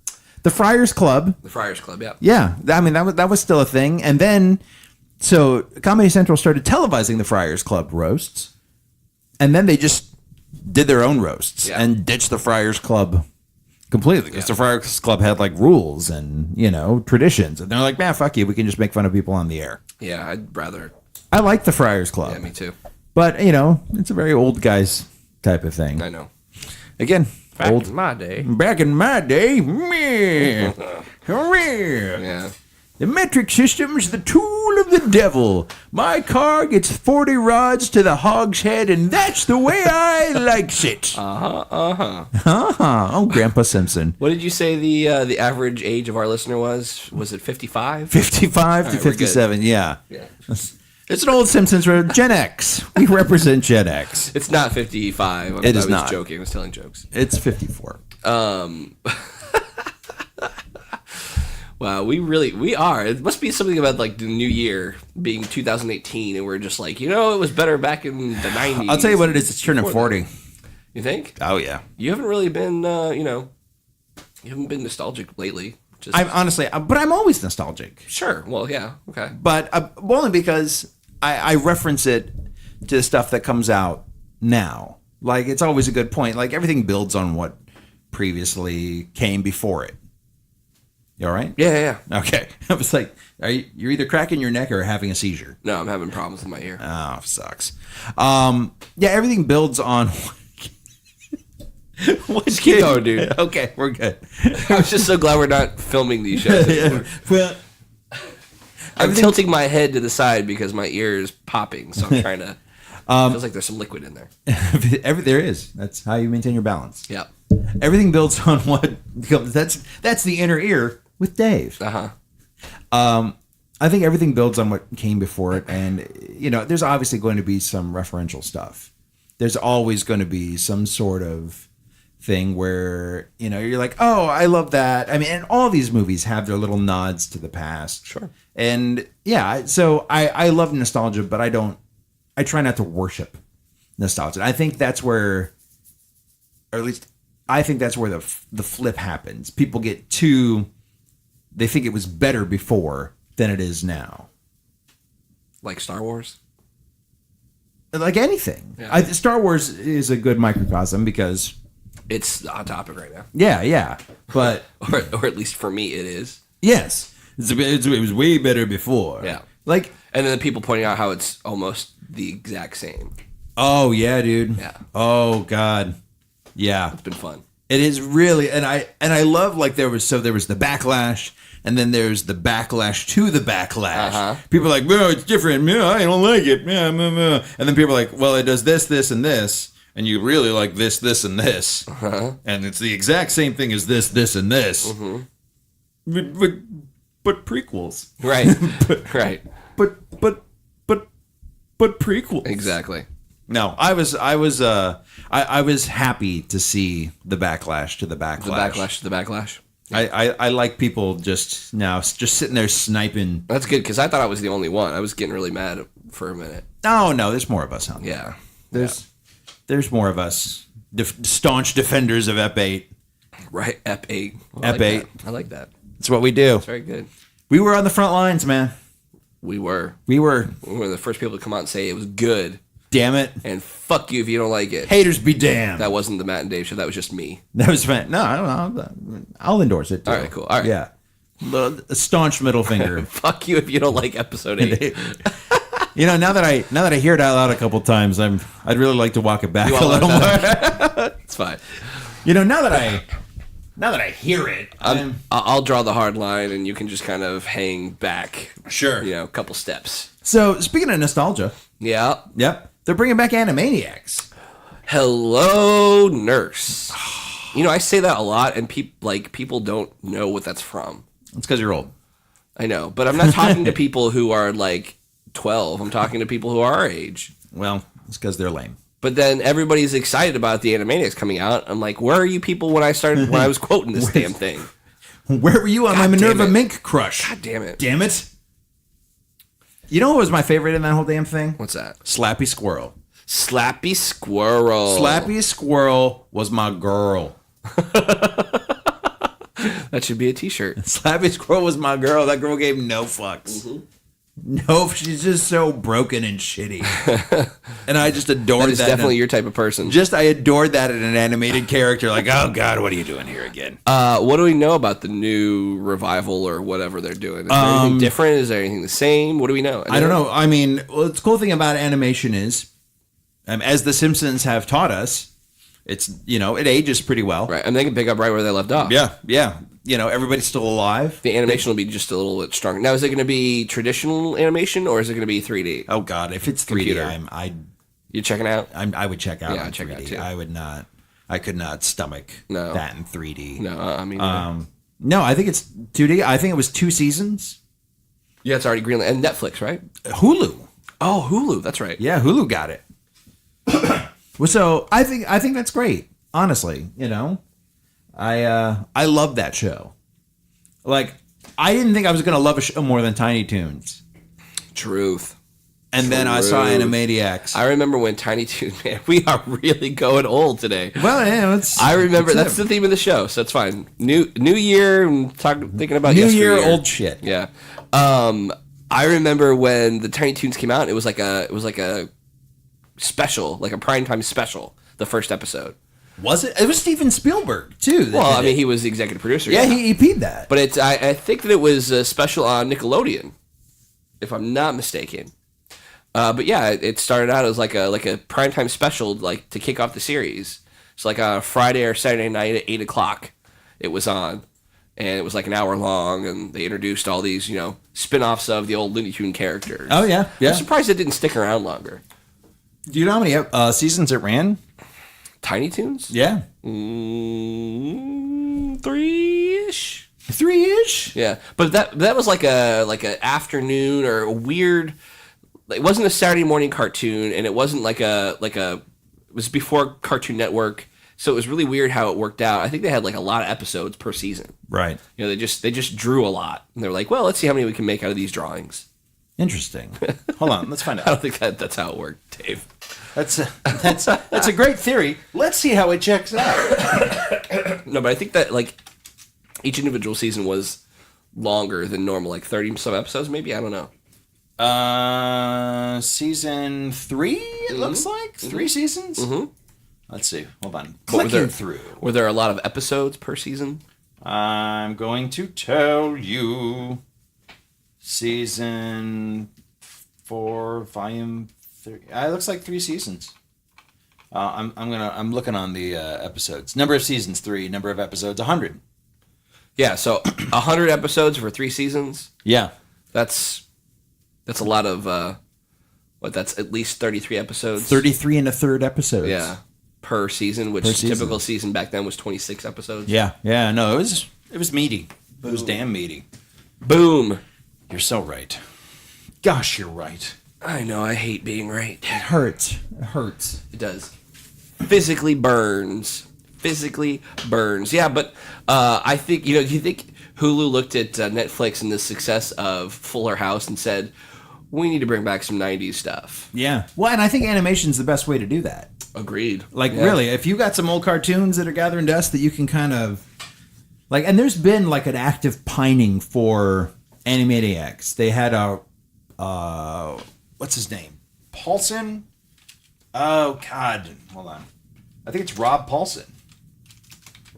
The Friars Club. The Friars Club, yeah. Yeah, I mean that was still a thing, and then so Comedy Central started televising the Friars Club roasts, and then they just did their own roasts and ditched the Friars Club completely because the Friars Club had like rules and traditions, and they're like, man, fuck you, we can just make fun of people on the air. Yeah, I'd rather. I like the Friars Club. Yeah, me too. But it's a very old guys type of thing. I know. Again. Back in my day. Back in my day, man. Yeah. The metric system is the tool of the devil. My car gets 40 rods to the hogshead, and that's the way I likes it. Oh, Grandpa Simpson. What did you say the average age of our listener was? Was it 55? 55 to 57, yeah. Yeah. It's an old Simpsons road. Gen X. We represent Gen X. It's not 55. It is I was not. joking. I was telling jokes. It's 54. Wow, we are. It must be something about like the new year being 2018, and we're just like, it was better back in the 90s. I'll tell you what it is. It's turning 40. That. You think? Oh, yeah. You haven't really been, you haven't been nostalgic lately. I'm honestly, but I'm always nostalgic. Sure. Well, yeah. Okay. But only because I reference it to the stuff that comes out now. Like, it's always a good point. Like, everything builds on what previously came before it. You all right? Yeah. Okay. I was like, you're either cracking your neck or having a seizure. No, I'm having problems with my ear. Oh, sucks. Yeah, everything builds on Just keep going, dude. Okay, we're good. I was just so glad we're not filming these shows anymore. Well, I'm tilting my head to the side because my ear is popping, so I'm trying to. Feels like there's some liquid in there. there is. That's how you maintain your balance. Yeah. Everything builds on what becomes. That's the inner ear with Dave. I think everything builds on what came before it, and there's obviously going to be some referential stuff. There's always going to be some sort of thing where you're like, oh, I love that. I mean, and all these movies have their little nods to the past. Sure. And yeah, so I love nostalgia, but I try not to worship nostalgia. I think that's where, or at least I think that's where the flip happens. People get they think it was better before than it is now. Like Star Wars? Like anything. Yeah. Star Wars is a good microcosm because it's the hot topic right now. Yeah. But or at least for me, it is. Yes. It was way better before. Yeah. Like, and then the people pointing out how it's almost the exact same. Oh, yeah, dude. Yeah. Oh, God. Yeah. It's been fun. It is really, and I love, like, there was the backlash, and then there's the backlash to the backlash. People are like, well, it's different. No, I don't like it. And then people are like, well, it does this, this, and this, and you really like this, this, and this. And it's the exact same thing as this, this, and this. But prequels. Right. Right. But prequels. Exactly. No, I was happy to see the backlash to the backlash. The backlash to the backlash. I like people just sitting there sniping. That's good because I thought I was the only one. I was getting really mad for a minute. Oh no, there's more of us out there. Yeah, there's more of us, staunch defenders of EP8. Right, EP8. EP8. I like that. That's what we do. It's very good. We were on the front lines, man. We were the first people to come out and say it was good. Damn it. And fuck you if you don't like it. Haters be damned. That wasn't the Matt and Dave show. That was just me. That was fun. No, I don't know. I'll endorse it too. All right, cool. All right. Yeah. A staunch middle finger. Fuck you if you don't like episode 8. Now that I hear it out loud a couple times, I'd really like to walk it back a little more. It's fine. Now that I hear it, I'll draw the hard line, and you can just kind of hang back. Sure. A couple steps. So speaking of nostalgia, yeah, yep, they're bringing back Animaniacs. Hello, Nurse. I say that a lot, and people don't know what that's from. It's because you're old. I know, but I'm not talking to people who are like 12. I'm talking to people who are our age. Well, it's because they're lame. But then everybody's excited about the Animaniacs coming out. I'm like, where are you people when I was quoting this damn thing? Where were you on my Minerva Mink crush? God damn it. Damn it. You know what was my favorite in that whole damn thing? What's that? Slappy Squirrel. Slappy Squirrel. Slappy Squirrel was my girl. That should be a t-shirt. Slappy Squirrel was my girl. That girl gave no fucks. Mm-hmm. No, she's just so broken and shitty. And I just adored that. That is definitely your type of person. I adored that in an animated character. Like, oh, God, what are you doing here again? What do we know about the new revival or whatever they're doing? Is there anything different? Is there anything the same? What do we know? I don't know. I mean, the cool thing about animation is, as The Simpsons have taught us, it's, it ages pretty well. Right, and they can pick up right where they left off. Yeah. Everybody's still alive. The animation will be just a little bit stronger. Now, is it going to be traditional animation or is it going to be 3D? Oh God, if it's 3D, you checking out? I would check out. Yeah, on I'd check 3D. out too. I would not. I could not stomach that in 3D. No, I mean, no, I think it's 2D. I think it was 2 seasons. Yeah, it's already greenlit. And Netflix, right? Hulu. Oh, Hulu. That's right. Yeah, Hulu got it. Well, so I think that's great. Honestly, I love that show. Like, I didn't think I was gonna love a show more than Tiny Toons. Truth. And then I saw Animaniacs. I remember when Tiny Toons, man, we are really going old today. Well, yeah, I remember that's the theme of the show, so it's fine. New year and thinking about New Year, old shit. Yeah. I remember when the Tiny Toons came out. It was like a special, like a primetime special. The first episode. Was it? It was Steven Spielberg too. Well, I mean, he was the executive producer. Yeah, he EP'd that. But I think that it was a special on Nickelodeon, if I'm not mistaken. But yeah, it started out as like a primetime special, like to kick off the series. So like a Friday or Saturday night at 8 o'clock, it was on, and it was like an hour long, and they introduced all these spin-offs of the old Looney Tune characters. Oh yeah, yeah. I'm surprised it didn't stick around longer. Do you know how many seasons it ran? Tiny Toons? Yeah. 3-ish. 3-ish. Yeah, but that was like a afternoon or a weird. It wasn't a Saturday morning cartoon, and it wasn't like a. It was before Cartoon Network, so it was really weird how it worked out. I think they had like a lot of episodes per season. Right. They just drew a lot, and they're like, well, let's see how many we can make out of these drawings. Interesting. Hold on, let's find I out. don't think that's how it worked, Dave. That's a great theory. Let's see how it checks out. No, but I think that like each individual season was longer than normal, like 30 some episodes, maybe. I don't know. Season 3. It looks like 3 seasons. Mm-hmm. Let's see. Hold on. What was Clicking through. Were there a lot of episodes per season? I'm going to tell you. Season 4, volume 3. It looks like 3 seasons. I'm looking on the episodes. Number of seasons 3. Number of episodes 100. Yeah, so 100 episodes for 3 seasons. Yeah. That's a lot of that's at least 33 episodes. 33 and a third episodes. Yeah, per season, which Per season. typical season back then was 26 episodes. Yeah. Yeah. No, it was. It was meaty. It was damn meaty. Boom. You're so right. Gosh, you're right. I know, I hate being right. It hurts. It hurts. It does. Physically burns. Yeah, but I think, do you think Hulu looked at Netflix and the success of Fuller House and said, we need to bring back some 90s stuff? Yeah. Well, and I think animation's the best way to do that. Agreed. Like, Yeah. really, if you got some old cartoons that are gathering dust that you can kind of... Like, and there's been, like, an active pining for Animaniacs. They had a... what's his name? Paulson? Oh, God. Hold on. I think it's Rob Paulson.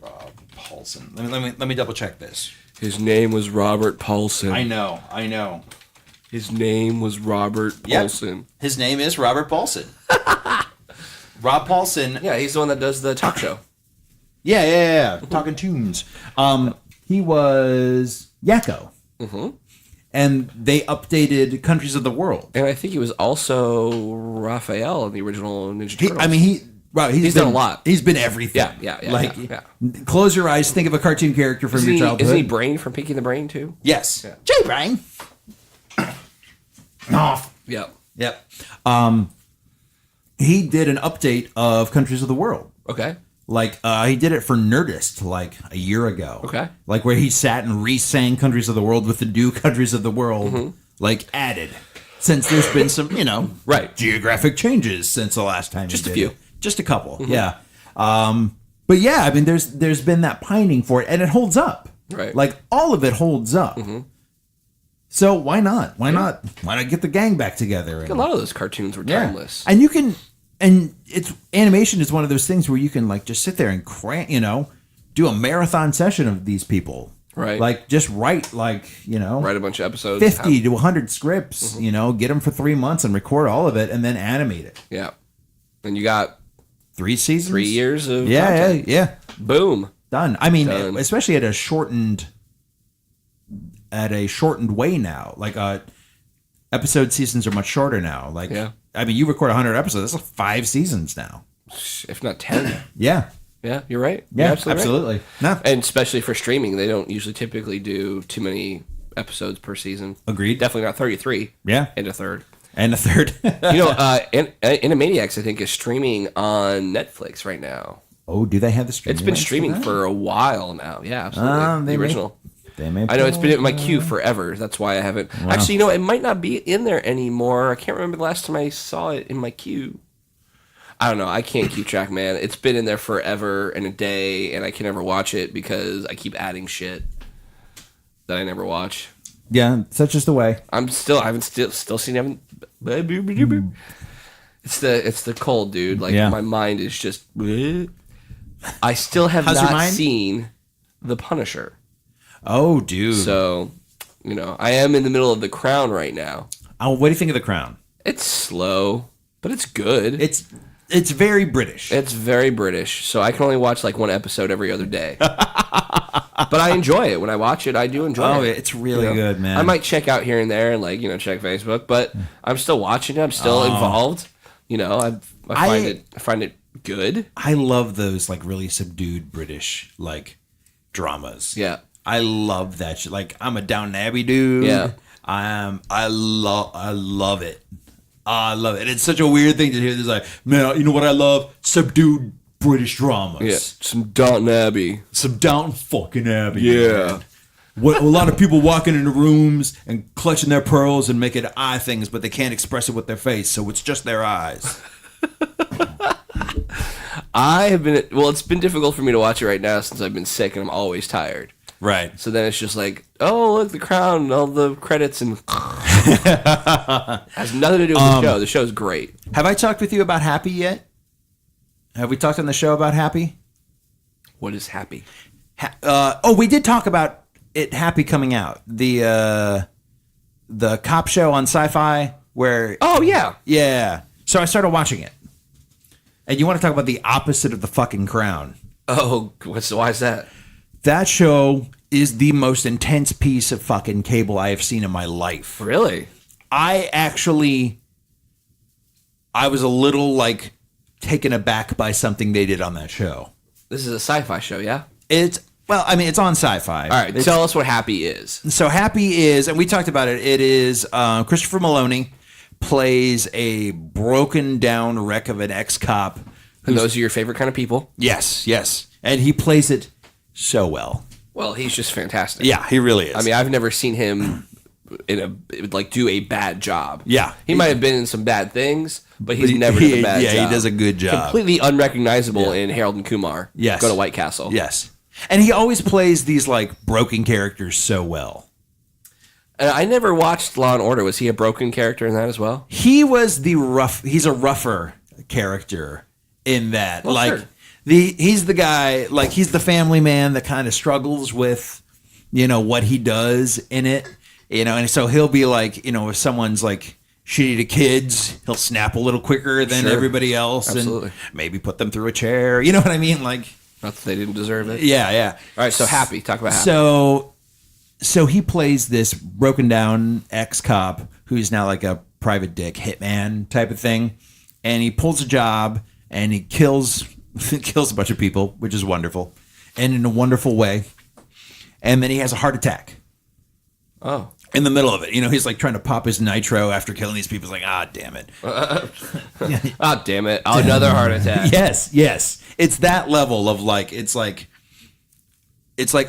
Rob Paulson. Let me double check this. His name was Robert Paulson. I know. His name was Robert Yep. Paulson. His name is Robert Paulson. Rob Paulson. Yeah, he's the one that does the talk show. Yeah. Talking Tunes. He was Yakko. Mm-hmm. And they updated Countries of the World. And I think he was also Raphael in the original Ninja Turtles. He's done a lot. He's been everything. Yeah, Like, yeah. close your eyes, think of a cartoon character from your childhood. Isn't he Brain from Pinky and the Brain, too? Yes. Yeah. Jay Brain. Off. Yeah. Yep. He did an update of Countries of the World. Okay. Like, he did it for Nerdist, like, a year ago. Okay. Like, where he sat and re-sang Countries of the World with the new Countries of the World, like, added. Since there's been some, Right. geographic changes since the last time Just he a did few. it. Just a couple, yeah. But yeah, I mean, there's been that pining for it, and it holds up. Right. Like, all of it holds up. So why not? Why not get the gang back together? A lot of those cartoons were Yeah. timeless. And you can, and it's animation is one of those things where you can like just sit there and do a marathon session of these people. Right. Like just write Write a bunch of episodes. 50 to 100 scripts, get them for 3 months and record all of it and then animate it. Yeah. And you got 3 seasons? 3 years of Yeah, content. yeah. Boom. Done. I mean, Done. especially at a shortened way now. Like episode seasons are much shorter now. Like, Yeah. I mean, you record 100 episodes. That's 5 seasons now. If not 10. Yeah. Yeah, you're right. Yeah, You're absolutely. right. No. And especially for streaming, they don't usually typically do too many episodes per season. Agreed. Definitely not 33. Yeah. And a third. And a third. Animaniacs, I think, is streaming on Netflix right now. Oh, do they have the streaming? It's been rights streaming that? for a while now. Yeah, absolutely. They The may- original. They may I know it's been in my queue forever. That's why I haven't. Actually, it might not be in there anymore. I can't remember the last time I saw it in my queue. I don't know. I can't keep track, man. It's been in there forever and a day, and I can never watch it because I keep adding shit that I never watch. Yeah, such is the way. I haven't still seen. It's the cold, dude. Like Yeah. my mind is just. I still have How's your not mind? seen The Punisher. Oh, dude. So, I am in the middle of The Crown right now. Oh, what do you think of The Crown? It's slow, but it's good. It's It's very British. It's very British, so I can only watch like one episode every other day. But I enjoy it. When I watch it, I do enjoy it. It's really good, man. I might check out here and there and like, check Facebook, but I'm still watching it. I'm still involved. I find it good. I love those like really subdued British like dramas. Yeah. I love that shit. Like I'm a Downton Abbey dude. Yeah. I love it. I love it. And it's such a weird thing to hear. It's like, man, you know what I love? Subdued British dramas. Yeah. Some Downton Abbey. Some Downton fucking Abbey. Yeah. Man. What a lot of people walking into rooms and clutching their pearls and making eye things, but they can't express it with their face, so it's just their eyes. It's been difficult for me to watch it right now since I've been sick and I'm always tired. Right. So then it's just like, oh, look, the crown, all the credits, and has nothing to do with the show. The show's great. Have I talked with you about Happy yet? Have we talked on the show about Happy? What is Happy? We did talk about it. Happy coming out. The cop show on Sci-Fi where. Oh yeah, yeah. So I started watching it, and you want to talk about the opposite of the fucking Crown? Oh, why is that? That show is the most intense piece of fucking cable I have seen in my life. Really? I was a little like taken aback by something they did on that show. This is a sci-fi show, yeah? It's on Sci-Fi. All right, tell us what Happy is. So Happy is, and we talked about it, it is Christopher Maloney plays a broken down wreck of an ex-cop. And those are your favorite kind of people? Yes. And he plays it so well. Well, he's just fantastic. Yeah, he really is. I mean, I've never seen him do a bad job. Yeah. He might have been in some bad things, but he's never done a bad job. Yeah, he does a good job. Completely unrecognizable in Harold and Kumar. Yes. Go to White Castle. Yes. And he always plays these like broken characters so well. And I never watched Law and Order. Was he a broken character in that as well? He was he's a rougher character in that. Well, like sure. he's the guy, like he's the family man that kind of struggles with, what he does in it. And so he'll be like, if someone's like shitty to kids, he'll snap a little quicker than everybody else. Absolutely. And maybe put them through a chair. You know what I mean? Like, not that they didn't deserve it. yeah. All right, so Happy. Talk about Happy. So he plays this broken down ex-cop who's now like a private dick hitman type of thing. And he pulls a job and he kills a bunch of people, which is wonderful. And in a wonderful way. And then he has a heart attack. Oh. In the middle of it. He's like trying to pop his nitro after killing these people. He's like, damn it. Oh, damn it. Oh, another heart attack. Yes. It's that level of like, it's like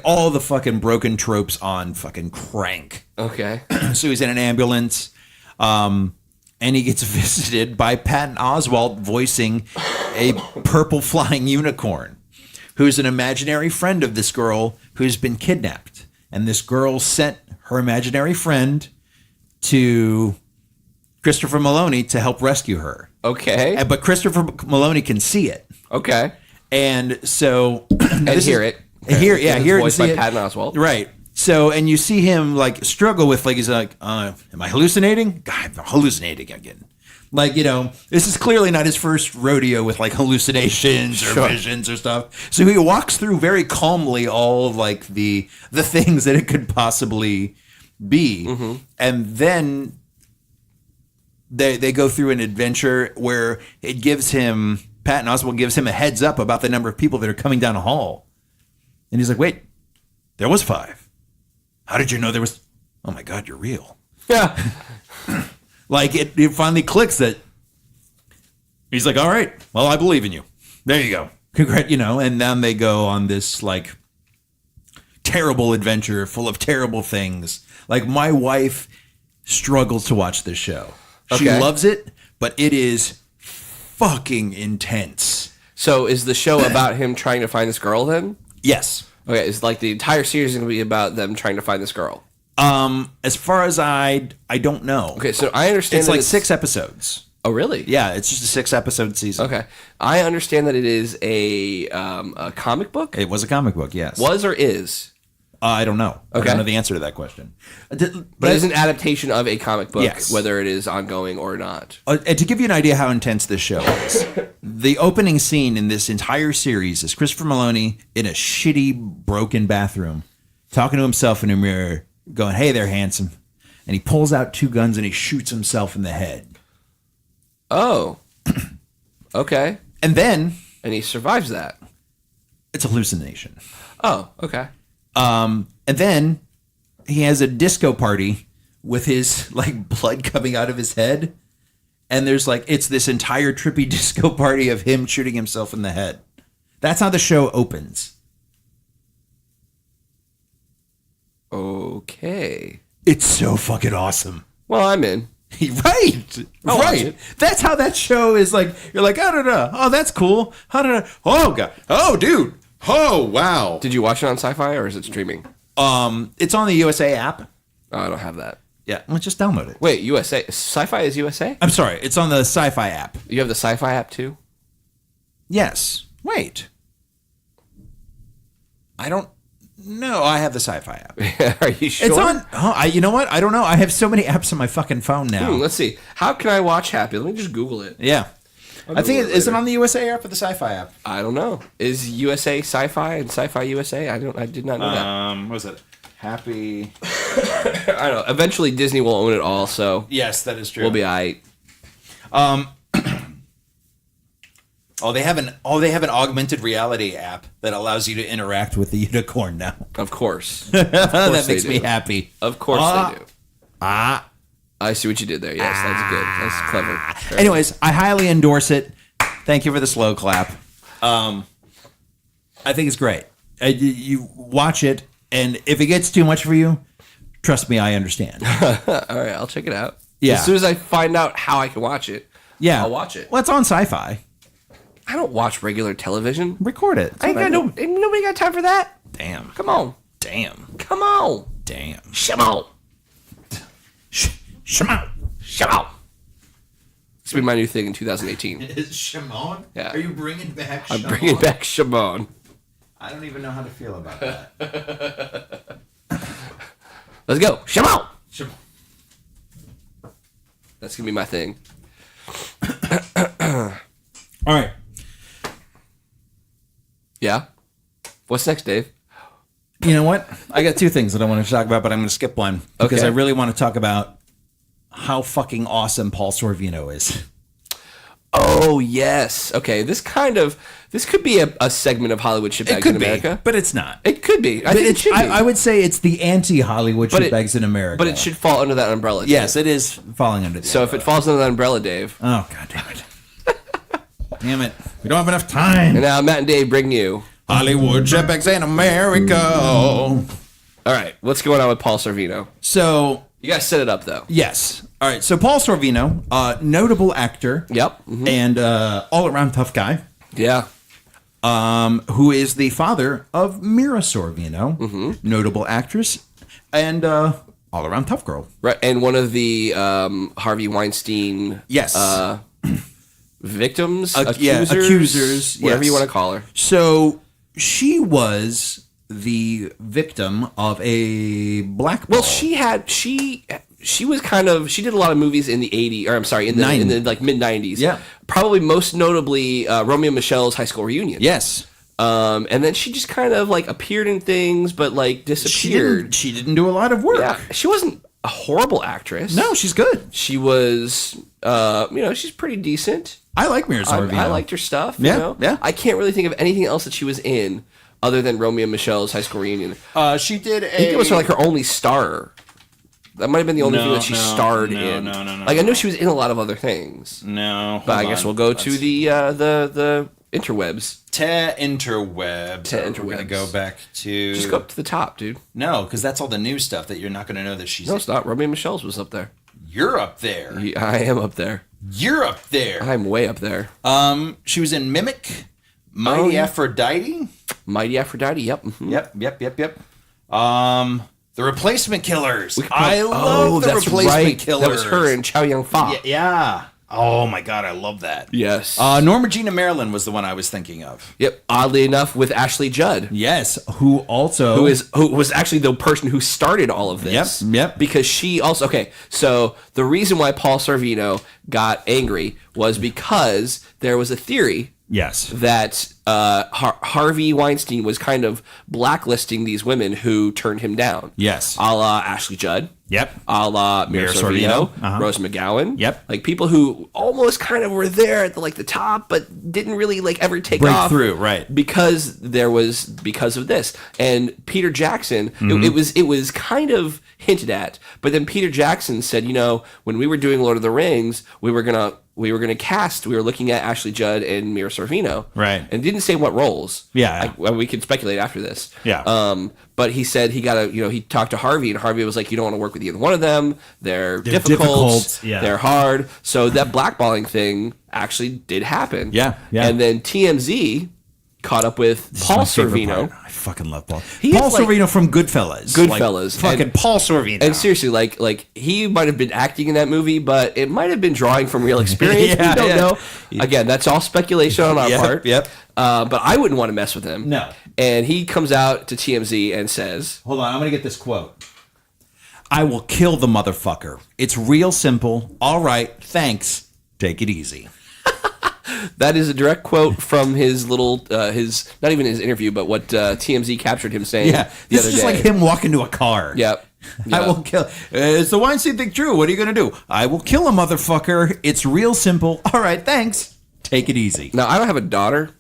all the fucking broken tropes on fucking crank. Okay. So he's in an ambulance, and he gets visited by Patton Oswalt voicing a purple flying unicorn, who's an imaginary friend of this girl who's been kidnapped. And this girl sent her imaginary friend to Christopher Maloney to help rescue her. Okay. But Christopher Maloney can see it. Okay. And so... and hear it. Hear it voiced by Patton Oswalt. Right. So, and you see him like struggle with like, he's like, am I hallucinating? God, I'm hallucinating again. Like, this is clearly not his first rodeo with like hallucinations or visions or stuff. So he walks through very calmly all of like the things that it could possibly be. Mm-hmm. And then they go through an adventure where Patton Oswalt gives him a heads up about the number of people that are coming down a hall. And he's like, wait, there was 5. How did you know there was? Oh my God, you're real. Yeah. Like it finally clicks that he's like, all right, well, I believe in you. There you go. And then they go on this like terrible adventure full of terrible things. Like my wife struggles to watch this show. She loves it, but it is fucking intense. So is the show about him trying to find this girl then? Yes. Okay, it's like the entire series is going to be about them trying to find this girl. As far as I don't know. Okay, so I understand it's like 6 episodes. Oh, really? Yeah, it's just a 6-episode season. Okay, I understand that it is a comic book. It was a comic book, yes. Was or is? I don't know. I Okay. don't know the answer to that question. But it is an adaptation of a comic book, Yes. whether it is ongoing or not. And to give you an idea how intense this show is, the opening scene in this entire series is Christopher Maloney in a shitty, broken bathroom, talking to himself in a mirror, going, "Hey there, handsome." And he pulls out 2 guns and he shoots himself in the head. Oh. Okay. And then And he survives that. it's a hallucination. Oh, okay. And then he has a disco party with his like blood coming out of his head. And there's like, it's this entire trippy disco party of him shooting himself in the head. That's how the show opens. Okay. It's so fucking awesome. Well, I'm in. Right. I'll watch Right. it. That's how that show is like. You're like, I don't know. Oh, that's cool. I don't know. Oh, God. Oh, dude. Oh, wow. Did you watch it on Sci-Fi or is it streaming? It's on the USA app. Oh, I don't have that. Yeah. Let's just download it. Wait, USA? Sci-Fi is USA? I'm sorry. It's on the Sci-Fi app. You have the Sci-Fi app too? Yes. Wait. I don't know. I have the Sci-Fi app. Are you sure? It's on. Oh, you know what? I don't know. I have so many apps on my fucking phone now. Let's see. How can I watch Happy? Let me just Google it. Yeah. I think Google it is it later. on the USA app or the Sci-Fi app? I don't know. Is USA Sci-Fi and Sci-Fi USA? I did not know that. What was it? Happy. I don't know. Eventually Disney will own it all, so Yes, that is true. we'll be alright. Oh, they have an augmented reality app that allows you to interact with the unicorn now. Of course. That they makes me do. happy. Of course they do. Ah. I see what you did there. Yes, that's good. That's clever. Very Anyways, I highly endorse it. Thank you for the slow clap. I think it's great. You watch it, and if it gets too much for you, trust me, I understand. good. All right, I'll check it out. Yeah. As soon as I find out how I can watch it, Yeah, I'll watch it. Well, it's on Sci-Fi. I don't watch regular television. Record it. That's I ain't what got do. nobody got time for that. Damn. Come on. Damn. Come on. Damn. Come on. Shimon. Come on. This will be my new thing in 2018. Is Shimon? Yeah. Are you bringing back I'm Shimon? bringing back Shimon. I don't even know how to feel about that. Let's go. Shimon. Shimon. That's going to be my thing. All right. Yeah? What's next, Dave? You know what? I got 2 things that I want to talk about, but I'm going to skip one because Okay. I really want to talk about how fucking awesome Paul Sorvino is. Oh, yes. Okay, this could be a segment of Hollywood shitbags in America. but it's not. It could be. I But think it it's, should be. I would say it's the anti-Hollywood But it- shitbags in America. but it should fall under that umbrella. Dave. Yes, it is falling under the So if it falls under that umbrella, Dave. Oh, God damn it. Damn it. We don't have enough time. And now Matt and Dave bring you. Hollywood shitbags in America. All right, what's going on with Paul Sorvino? So, You guys set it up, though. yes. All right. So, Paul Sorvino, notable actor. Yep. Mhm. And all-around tough guy. Yeah. Who is the father of Mira Sorvino, notable actress, and all-around tough girl. Right, and one of the Harvey Weinstein Yes. victims, yeah, accusers, whatever yes. you want to call her. So she was the victim of a blackball. Well, she was kind of, she did a lot of movies in the 80s, or I'm sorry, in the like mid 90s. Yeah. Probably most notably Romeo and Michelle's High School Reunion. Yes. And then she just kind of like appeared in things, but like disappeared. She didn't do a lot of work. Yeah, she wasn't a horrible actress. No, she's good. She was, she's pretty decent. I like Mira Sorvino. I liked her stuff. Yeah, You know? yeah. I can't really think of anything else that she was in other than Romeo and Michelle's High School Reunion. She did I think it was her, like her only star. That might have been the only thing that she starred in. No. Like I know she was in a lot of other things. No. But I guess we'll go to the interwebs. Interwebs. We're interwebs. gonna go back to. Just go up to the top, dude. No, because that's all the new stuff that you're not gonna know that she's. No, it's not. Romeo and Michelle's was up there. You're up there. I am up there. You're up there. I'm way up there. She was in Mimic, Mighty yeah. Aphrodite. Mighty Aphrodite. Yep. Mhm. Yep. The Replacement Killers. We could I love the that's Replacement right. Killers. That was her and Chow Yun Fat. Yeah. Oh my god, I love that. Yes. Norma Jean Marilyn was the one I was thinking of. Yep. Oddly enough, with Ashley Judd. Yes, who Who was actually the person who started all of this. Yep. Because she also so the reason why Paul Sorvino got angry was because there was a theory yes. that Harvey Weinstein was kind of blacklisting these women who turned him down. Yes. A la Ashley Judd. Yep. A la Mira Sorvino, Rose McGowan. Yep. Like people who almost kind of were there at the top, but didn't really ever take Break off through, right. because of this. And Peter Jackson, it was kind of hinted at, but then Peter Jackson said, when we were doing Lord of the Rings, we were looking at Ashley Judd and Mira Sorvino. Right. And didn't say what roles. Yeah. We can speculate after this. Yeah. But he said he talked to Harvey, and Harvey was like, you don't want to work with either one of them. They're difficult. Yeah. They're hard. So that blackballing thing actually did happen. Yeah. And then TMZ caught up with Paul Sorvino. I fucking love Paul. He Paul is like- Sorvino from Goodfellas. Goodfellas. Fucking And- Paul Sorvino. And seriously, like he might have been acting in that movie, but it might have been drawing from real experience. Yeah, we don't yeah. know. Again, that's all speculation on our part. Yep. But I wouldn't want to mess with him. No. And he comes out to TMZ and says, Hold on, I'm going to get this quote. I will kill the motherfucker. It's real simple. All right, thanks. Take it easy. that is a direct quote from his his not even his interview, but what TMZ captured him saying Yeah, the this other is just day. like him walking to a car. Yep. I will kill. Is the Weinstein thing true? What are you going to do? I will kill a motherfucker. It's real simple. All right, thanks. Take it easy. Now, I don't have a daughter,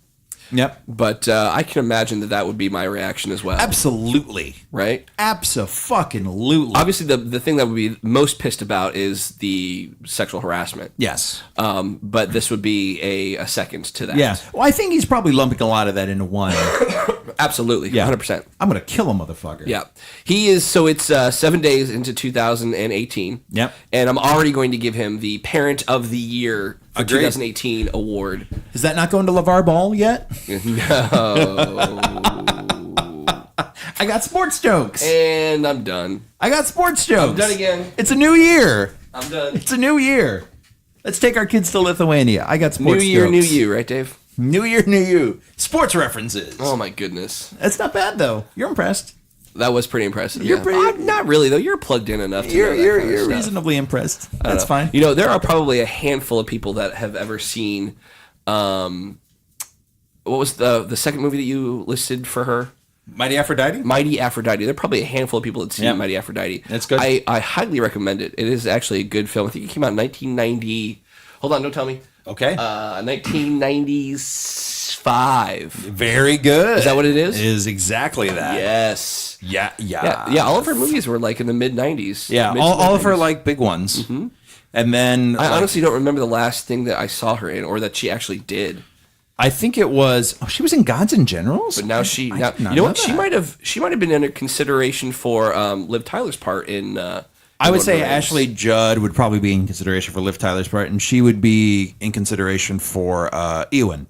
Yep. but I can imagine that would be my reaction as well. Absolutely. Right? Abso-fucking-lutely. Obviously, the thing that would be most pissed about is the sexual harassment. Yes. But this would be a second to that. Yeah. Well, I think he's probably lumping a lot of that into one. Absolutely. Yeah. 100%. I'm going to kill a motherfucker. Yeah. He is, so it's 7 days into 2018. Yep. And I'm already going to give him the Parent of the Year for Agreed. 2018 award. Is that not going to LeVar Ball yet? No. I got sports jokes. And I'm done. I got sports jokes. I'm done again. It's a new year. I'm done. It's a new year. Let's take our kids to Lithuania. I got New sports year, jokes. new you, right, Dave? New year, new you. Sports references. Oh, my goodness. That's not bad, though. You're impressed. That was pretty impressive. You're yeah. pretty- Not really, though. You're plugged in enough to know that kind of You're stuff. reasonably impressed. I don't That's know. fine. There are probably a handful of people that have ever seen. What was the second movie that you listed for her? Mighty Aphrodite? Mighty Aphrodite. There are probably a handful of people that seen Yeah. Mighty Aphrodite. That's good. I highly recommend it. It is actually a good film. I think it came out in 1990. Hold on, don't tell me. Okay. 1995. Very good. Is that what it is? It is exactly that. Yes. Yeah. Yeah. All of her movies were like in the mid 90s. Yeah, Mid to all of her mid-90s. like big ones. Mm-hmm. And then I honestly don't remember the last thing that I saw her in, or that she actually did. I think it was. Oh, she was in Gods and Generals. But now she, I now, did not you know what? that. She might have been under consideration for Liv Tyler's part in. I would Lord of say the Rings. Ashley Judd would probably be in consideration for Liv Tyler's part, and she would be in consideration for Ewan.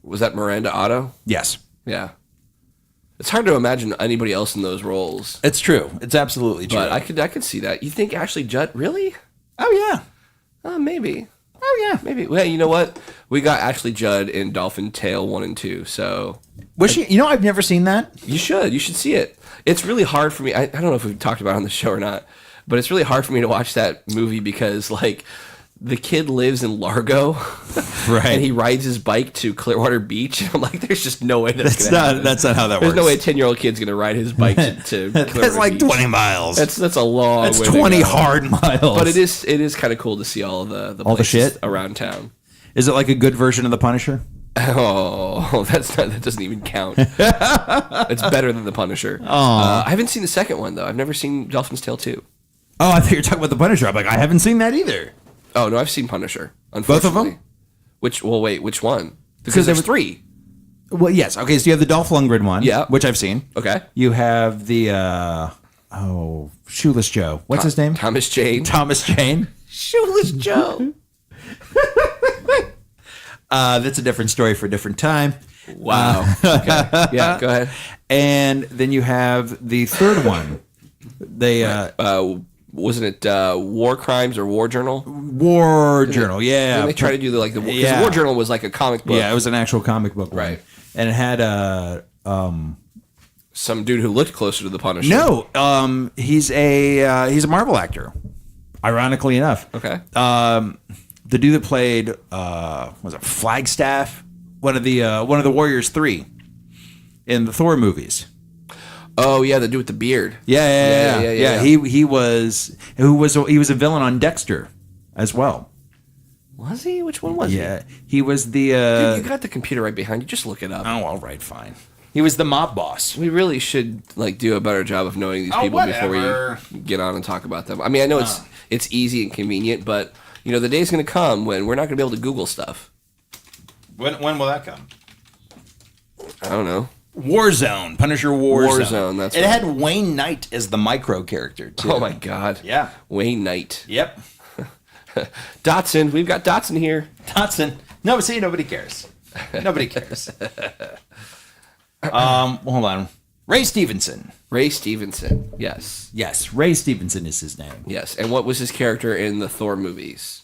Was that Miranda Otto? Yes, Yeah. It's hard to imagine anybody else in those roles, it's true. It's absolutely true. but I could see that. You think Ashley Judd really? Oh yeah. Maybe. Oh yeah. Maybe. Well, you know what? We got Ashley Judd in Dolphin Tale 1 and 2, so Was she? You know, I've never seen that. you should. You should see it. It's really hard for me. I don't know if we've talked about it on the show or not, but it's really hard for me to watch that movie because, like, the kid lives in Largo, Right. and he rides his bike to Clearwater Beach. And I'm like, there's just no way that's That's gonna not. happen. That's not how that There's works. no way a 10-year-old kid's gonna ride his bike to Clearwater That's like Beach. 20 miles. That's a long. That's way to 20 go. hard miles. But it is kind of cool to see all the All the places shit? around town. Is it like a good version of the Punisher? Oh, that doesn't even count. It's better than the Punisher. I haven't seen the second one though. I've never seen Dolphin's Tale 2. Oh, I thought you were talking about the Punisher. I'm like, I haven't seen that either. Oh no, I've seen Punisher. Both of them? Unfortunately. Which one? Because there's 3. Well, yes. Okay, so you have the Dolph Lundgren one, Yeah. which I've seen. Okay. You have the Shoeless Joe. What's his name? Thomas Jane. Thomas Jane. Shoeless Joe. That's a different story for a different time. Wow. Okay. Yeah, go ahead. And then you have the third one. They wasn't it War Crimes or War Journal? War Journal, yeah. And they tried to do because War Journal was like a comic book. Yeah, it was an actual comic book, one. Right. And it had some dude who looked closer to the Punisher. No, he's a Marvel actor. Ironically enough, Okay. The dude that played was it Flagstaff, one of the Warriors 3 in the Thor movies. Oh yeah, the dude with the beard. Yeah. He was a villain on Dexter as well. Was he? Which one was he? Yeah, he was the. Dude, you got the computer right behind you. Just look it up. Oh, all right, fine. He was the mob boss. We really should do a better job of knowing these people before we get on and talk about them. I mean, I know it's easy and convenient, but the day's going to come when we're not going to be able to Google stuff. When will that come? I don't know. Warzone, Punisher Warzone. Warzone, that's it. right. Had Wayne Knight as the micro character too. Oh my God. Yeah. Wayne Knight. Yep. Dotson. We've got Dotson here. Dotson. No, see, nobody cares. Nobody cares. Hold on. Ray Stevenson. Ray Stevenson. Yes. Yes, Ray Stevenson is his name. Yes. And what was his character in the Thor movies?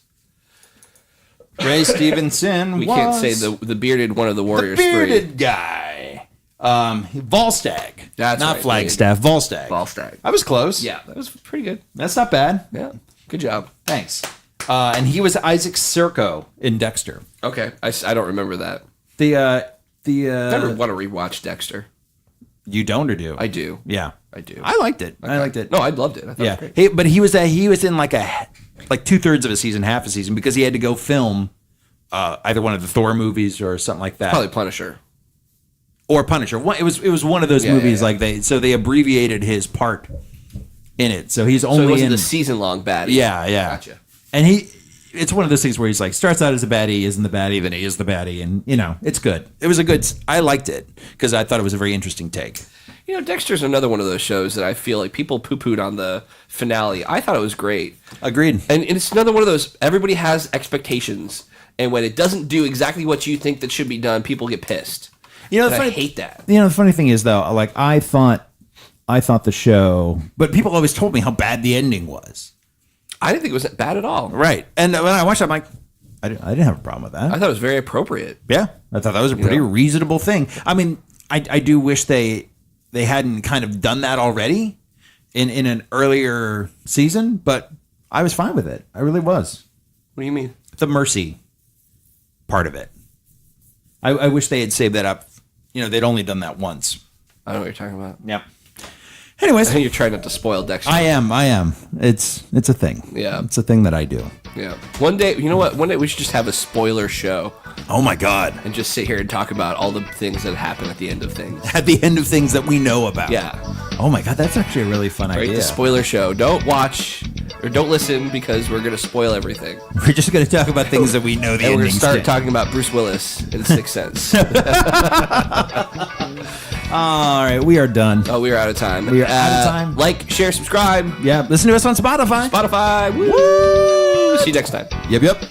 Ray Stevenson. We can't say the bearded one of the Warriors. The bearded guy. Volstagg. That's not right. Flagstaff. Volstagg. Volstagg. I was close. Yeah, that was pretty good. That's not bad. Yeah. Good job. Thanks. And he was Isaac Serco. In Dexter. Okay. I don't remember that. I Never want to rewatch Dexter. You don't or do? I do. Yeah, I do. I liked it. I liked it. No, I loved it. I thought Yeah, it was great. but he was in like 2/3 of a season, half a season, because he had to go film either one of the Thor movies or something like that, Probably Punisher. or Punisher. It was one of those movies. yeah. Like they abbreviated his part in it, so he's So only it wasn't in the season-long baddie. Yeah. Gotcha. And it's one of those things where he's like starts out as a baddie, isn't the baddie, then he is the baddie, and it's good. It was I liked it because I thought it was a very interesting take. Dexter's another one of those shows that I feel like people poo-pooed on the finale. I thought it was great. Agreed. And it's another one of those, everybody has expectations, and when it doesn't do exactly what you think that should be done, people get pissed. I hate that. The funny thing is though, like I thought the show, but people always told me how bad the ending was. I didn't think it was bad at all. Right. And when I watched it, I'm like, I didn't have a problem with that. I thought it was very appropriate. Yeah. I thought that was a pretty reasonable thing. I mean, I do wish they hadn't kind of done that already in an earlier season, but I was fine with it. I really was. What do you mean? The mercy part of it. I wish they had saved that up. They'd only done that once. I don't know what you're talking about. Yep. Anyways, I think you're trying not to spoil Dexter. I am. It's a thing. Yeah. It's a thing that I do. Yeah. One day, you know what? One day we should just have a spoiler show Oh my God. and just sit here and talk about all the things that happen at the end of things. At the end of things that we know about. Yeah. Oh my God, that's actually a really fun Right? idea. The spoiler show. Don't watch or don't listen because we're going to spoil everything. We're just going to talk about things that we know the And we're going endings to start to. talking about Bruce Willis in Sixth Sense. All right, we are done. Oh, we are out of time. We are out of time. Like, share, subscribe. Yeah, listen to us on Spotify. Spotify. Woo! See you next time. Yep.